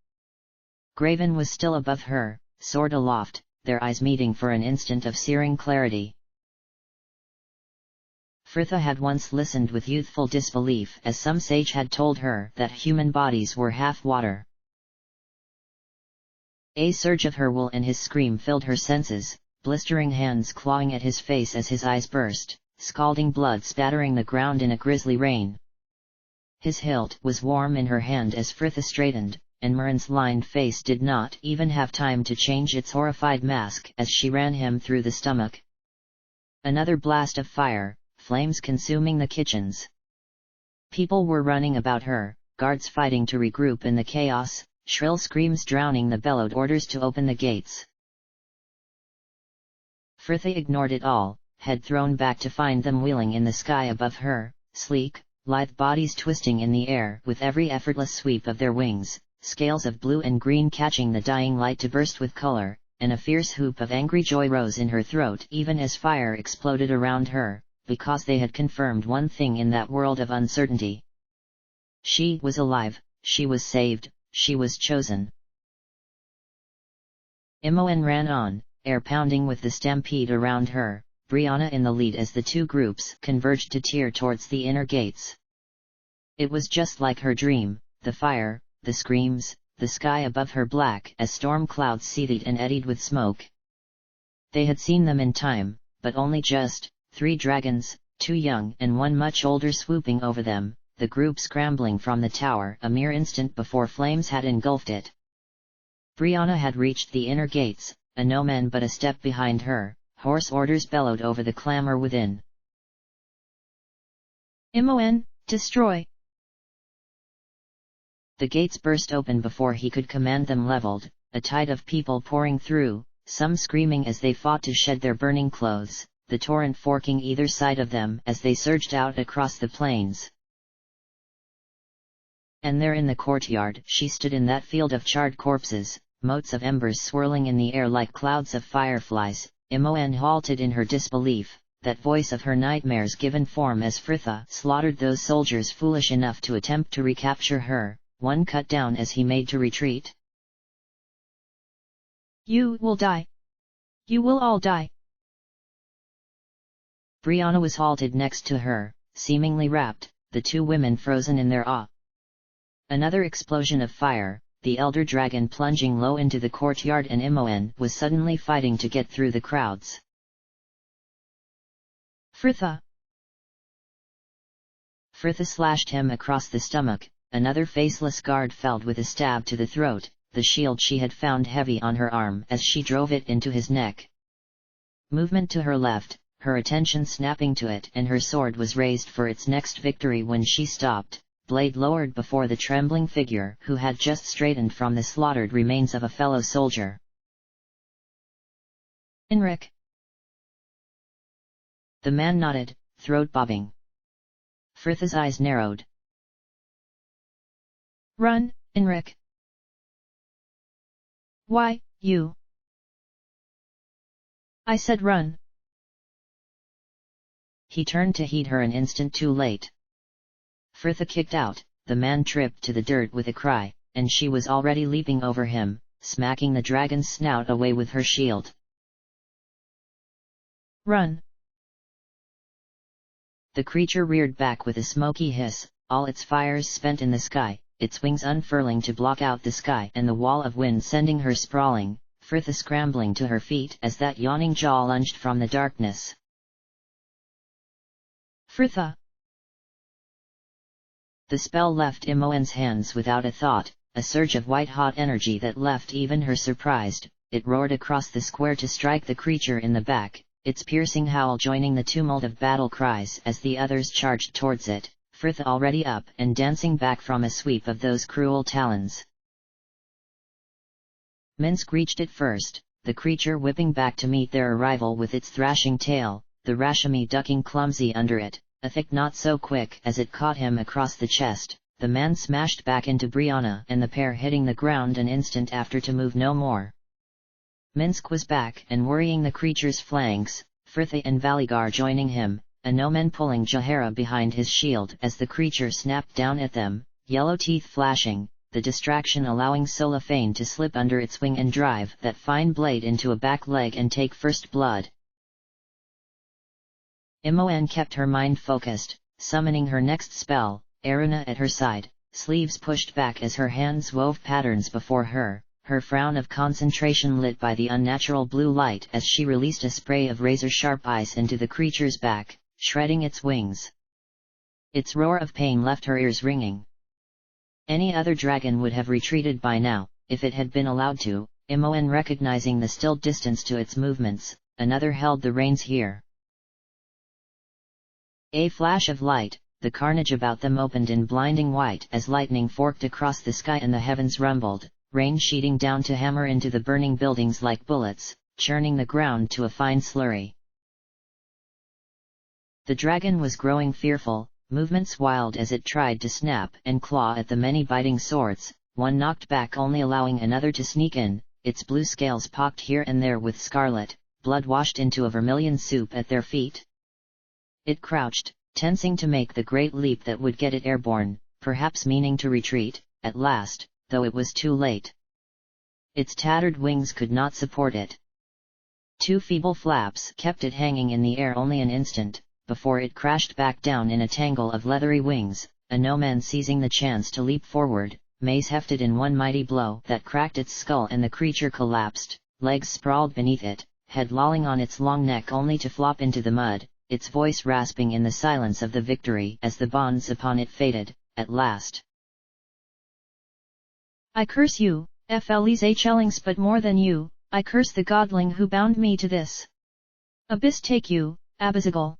Graven was still above her, sword aloft, their eyes meeting for an instant of searing clarity. Fritha had once listened with youthful disbelief as some sage had told her that human bodies were half water. A surge of her will and his scream filled her senses, blistering hands clawing at his face as his eyes burst, scalding blood spattering the ground in a grisly rain. His hilt was warm in her hand as Fritha straightened, and Murren's lined face did not even have time to change its horrified mask as she ran him through the stomach. Another blast of fire, flames consuming the kitchens. People were running about her, guards fighting to regroup in the chaos, shrill screams drowning the bellowed orders to open the gates. Fritha ignored it all, head thrown back to find them wheeling in the sky above her, sleek, lithe bodies twisting in the air with every effortless sweep of their wings, scales of blue and green catching the dying light to burst with color, and a fierce whoop of angry joy rose in her throat even as fire exploded around her, because they had confirmed one thing in that world of uncertainty. She was alive, she was saved, she was chosen. Imoen ran on, air pounding with the stampede around her, Brianna in the lead as the two groups converged to tear towards the inner gates. It was just like her dream, the fire, the screams, the sky above her black as storm clouds seethed and eddied with smoke. They had seen them in time, but only just, 3 dragons, 2 young and 1 much older swooping over them, the group scrambling from the tower a mere instant before flames had engulfed it. Brianna had reached the inner gates, a no man but a step behind her, hoarse orders bellowed over the clamor within. Imoen, destroy! The gates burst open before he could command them leveled, a tide of people pouring through, some screaming as they fought to shed their burning clothes, the torrent forking either side of them as they surged out across the plains. And there in the courtyard she stood in that field of charred corpses, motes of embers swirling in the air like clouds of fireflies. Imoen halted in her disbelief, that voice of her nightmares given form as Fritha slaughtered those soldiers foolish enough to attempt to recapture her, one cut down as he made to retreat. You will die. You will all die. Brianna was halted next to her, seemingly wrapped, the 2 women frozen in their awe. Another explosion of fire, the elder dragon plunging low into the courtyard, and Imoen was suddenly fighting to get through the crowds. Fritha! Fritha slashed him across the stomach, another faceless guard felled with a stab to the throat, the shield she had found heavy on her arm as she drove it into his neck. Movement to her left, her attention snapping to it, and her sword was raised for its next victory when she stopped, blade lowered before the trembling figure who had just straightened from the slaughtered remains of a fellow soldier. Inrik. The man nodded, throat bobbing. Fritha's eyes narrowed. Run, Inrik. Why, you? I said run. He turned to heed her an instant too late. Fritha kicked out, the man tripped to the dirt with a cry, and she was already leaping over him, smacking the dragon's snout away with her shield. Run! The creature reared back with a smoky hiss, all its fires spent in the sky, its wings unfurling to block out the sky and the wall of wind sending her sprawling, Fritha scrambling to her feet as that yawning jaw lunged from the darkness. Fritha! The spell left Imoen's hands without a thought, a surge of white-hot energy that left even her surprised. It roared across the square to strike the creature in the back, its piercing howl joining the tumult of battle cries as the others charged towards it, Fritha already up and dancing back from a sweep of those cruel talons. Minsk reached it first, the creature whipping back to meet their arrival with its thrashing tail, the Rashami ducking clumsy under it, a thick knot so quick as it caught him across the chest. The man smashed back into Brianna and the pair hitting the ground an instant after to move no more. Minsk was back and worrying the creature's flanks, Fritha and Valigar joining him, Anomen pulling Jahara behind his shield as the creature snapped down at them, yellow teeth flashing, the distraction allowing Solafane to slip under its wing and drive that fine blade into a back leg and take first blood. Imoen kept her mind focused, summoning her next spell, Aruna at her side, sleeves pushed back as her hands wove patterns before her, her frown of concentration lit by the unnatural blue light as she released a spray of razor-sharp ice into the creature's back, shredding its wings. Its roar of pain left her ears ringing. Any other dragon would have retreated by now, if it had been allowed to. Imoen recognizing the stilled distance to its movements, another held the reins here. A flash of light, the carnage about them opened in blinding white as lightning forked across the sky and the heavens rumbled, rain sheeting down to hammer into the burning buildings like bullets, churning the ground to a fine slurry. The dragon was growing fearful, movements wild as it tried to snap and claw at the many biting swords, one knocked back only allowing another to sneak in, its blue scales pocked here and there with scarlet, blood washed into a vermilion soup at their feet. It crouched, tensing to make the great leap that would get it airborne, perhaps meaning to retreat, at last, though it was too late. Its tattered wings could not support it. Two feeble flaps kept it hanging in the air only an instant, before it crashed back down in a tangle of leathery wings, a no-man seizing the chance to leap forward, mace hefted in one mighty blow that cracked its skull and the creature collapsed, legs sprawled beneath it, head lolling on its long neck only to flop into the mud, its voice rasping in the silence of the victory as the bonds upon it faded, at last. I curse you, Felice Chellings, but more than you, I curse the godling who bound me to this abyss. Take you, Abizigal.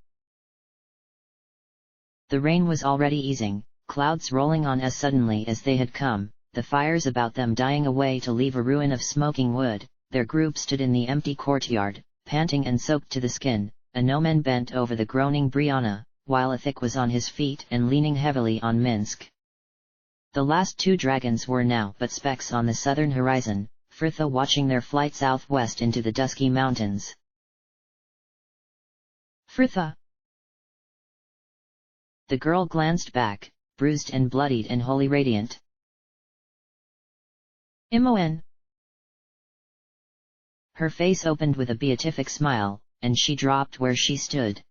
The rain was already easing, clouds rolling on as suddenly as they had come, the fires about them dying away to leave a ruin of smoking wood. Their group stood in the empty courtyard, panting and soaked to the skin. A no-man bent over the groaning Brianna, while Ithik was on his feet and leaning heavily on Minsk. The last two dragons were now but specks on the southern horizon, Fritha watching their flight southwest into the dusky mountains. Fritha! The girl glanced back, bruised and bloodied and wholly radiant. Imoen! Her face opened with a beatific smile, and she dropped where she stood.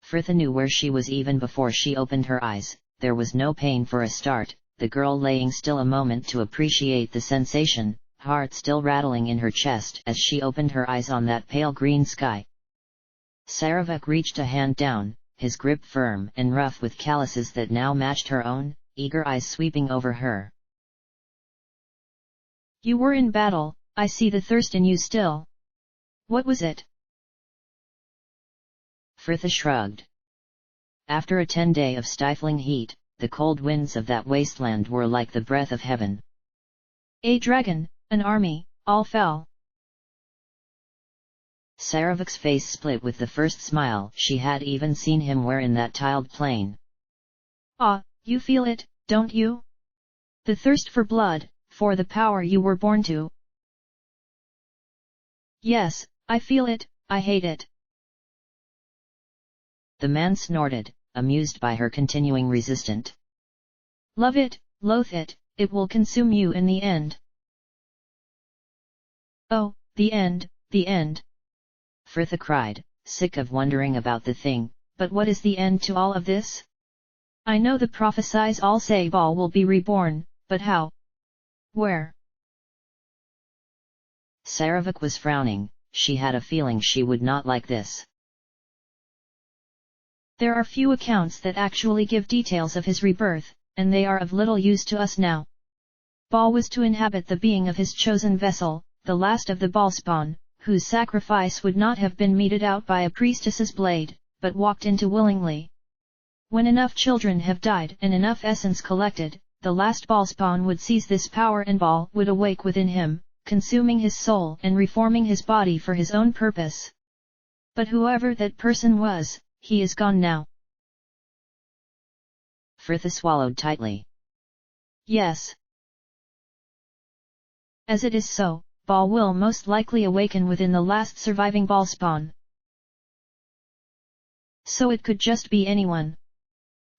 Fritha knew where she was even before she opened her eyes. There was no pain for a start, the girl laying still a moment to appreciate the sensation, heart still rattling in her chest as she opened her eyes on that pale green sky. Saravek reached a hand down, his grip firm and rough with calluses that now matched her own, eager eyes sweeping over her. You were in battle, I see the thirst in you still. What was it? Fritha shrugged. After a 10-day of stifling heat, the cold winds of that wasteland were like the breath of heaven. A dragon, an army, all fell. Saravek's face split with the first smile she had even seen him wear in that tiled plain. Ah, you feel it, don't you? The thirst for blood, for the power you were born to. Yes, I feel it, I hate it. The man snorted, amused by her continuing resistance. Love it, loathe it, it will consume you in the end. Oh, the end, the end. Fritha cried, sick of wondering about the thing, but what is the end to all of this? I know the prophecies all say Baal will be reborn, but how? Where? Saravek was frowning, she had a feeling she would not like this. There are few accounts that actually give details of his rebirth, and they are of little use to us now. Baal was to inhabit the being of his chosen vessel, the last of the Baalspawn, whose sacrifice would not have been meted out by a priestess's blade, but walked into willingly. When enough children have died and enough essence collected, the last Baalspawn would seize this power and Baal would awake within him, consuming his soul and reforming his body for his own purpose. But whoever that person was, he is gone now. Fritha swallowed tightly. Yes. As it is so, Baal will most likely awaken within the last surviving Baalspawn. So it could just be anyone.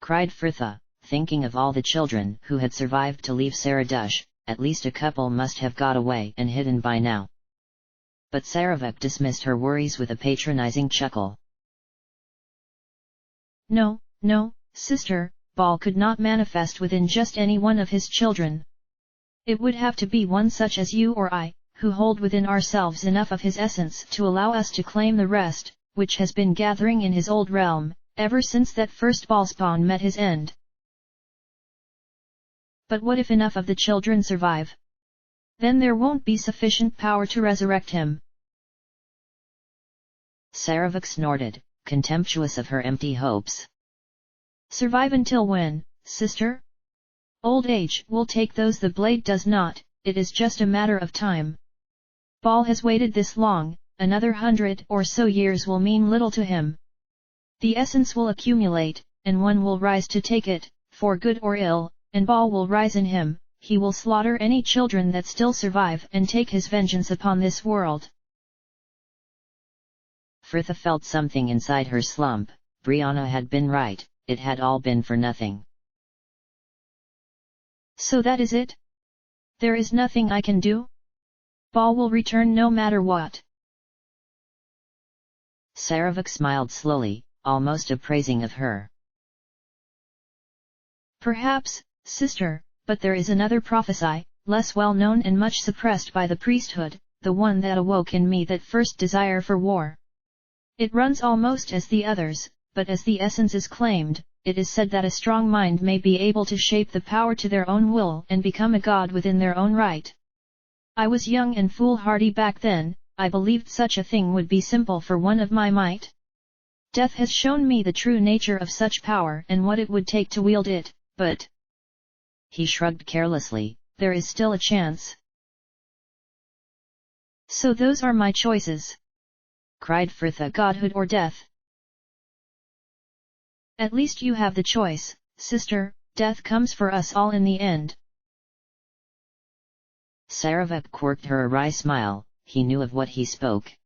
Cried Fritha, thinking of all the children who had survived to leave Saradush, at least a couple must have got away and hidden by now. But Saravek dismissed her worries with a patronizing chuckle. No, no, sister, Baal could not manifest within just any one of his children. It would have to be one such as you or I, who hold within ourselves enough of his essence to allow us to claim the rest, which has been gathering in his old realm, ever since that first Baalspawn met his end. But what if enough of the children survive? Then there won't be sufficient power to resurrect him. Saravek snorted, contemptuous of her empty hopes. Survive until when, sister? Old age will take those the blade does not, it is just a matter of time. Baal has waited this long, another 100 or so years will mean little to him. The essence will accumulate, and one will rise to take it, for good or ill, and Baal will rise in him, he will slaughter any children that still survive and take his vengeance upon this world. Fritha felt something inside her slump. Brianna had been right, it had all been for nothing. So that is it? There is nothing I can do? Ball will return no matter what. Saravik smiled slowly, almost appraising of her. Perhaps, sister, but there is another prophecy, less well known and much suppressed by the priesthood, the one that awoke in me that first desire for war. It runs almost as the others, but as the essence is claimed, it is said that a strong mind may be able to shape the power to their own will and become a god within their own right. I was young and foolhardy back then, I believed such a thing would be simple for one of my might. Death has shown me the true nature of such power and what it would take to wield it, but... He shrugged carelessly, there is still a chance. So those are my choices, cried Fritha. Godhood or death. At least you have the choice, sister, death comes for us all in the end. Saravik quirked her a wry smile, he knew of what he spoke.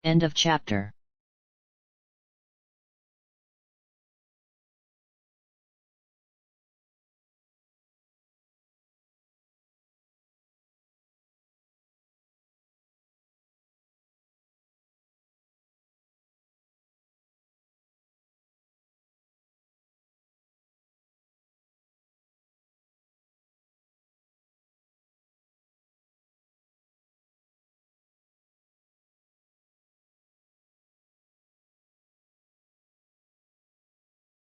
End of chapter.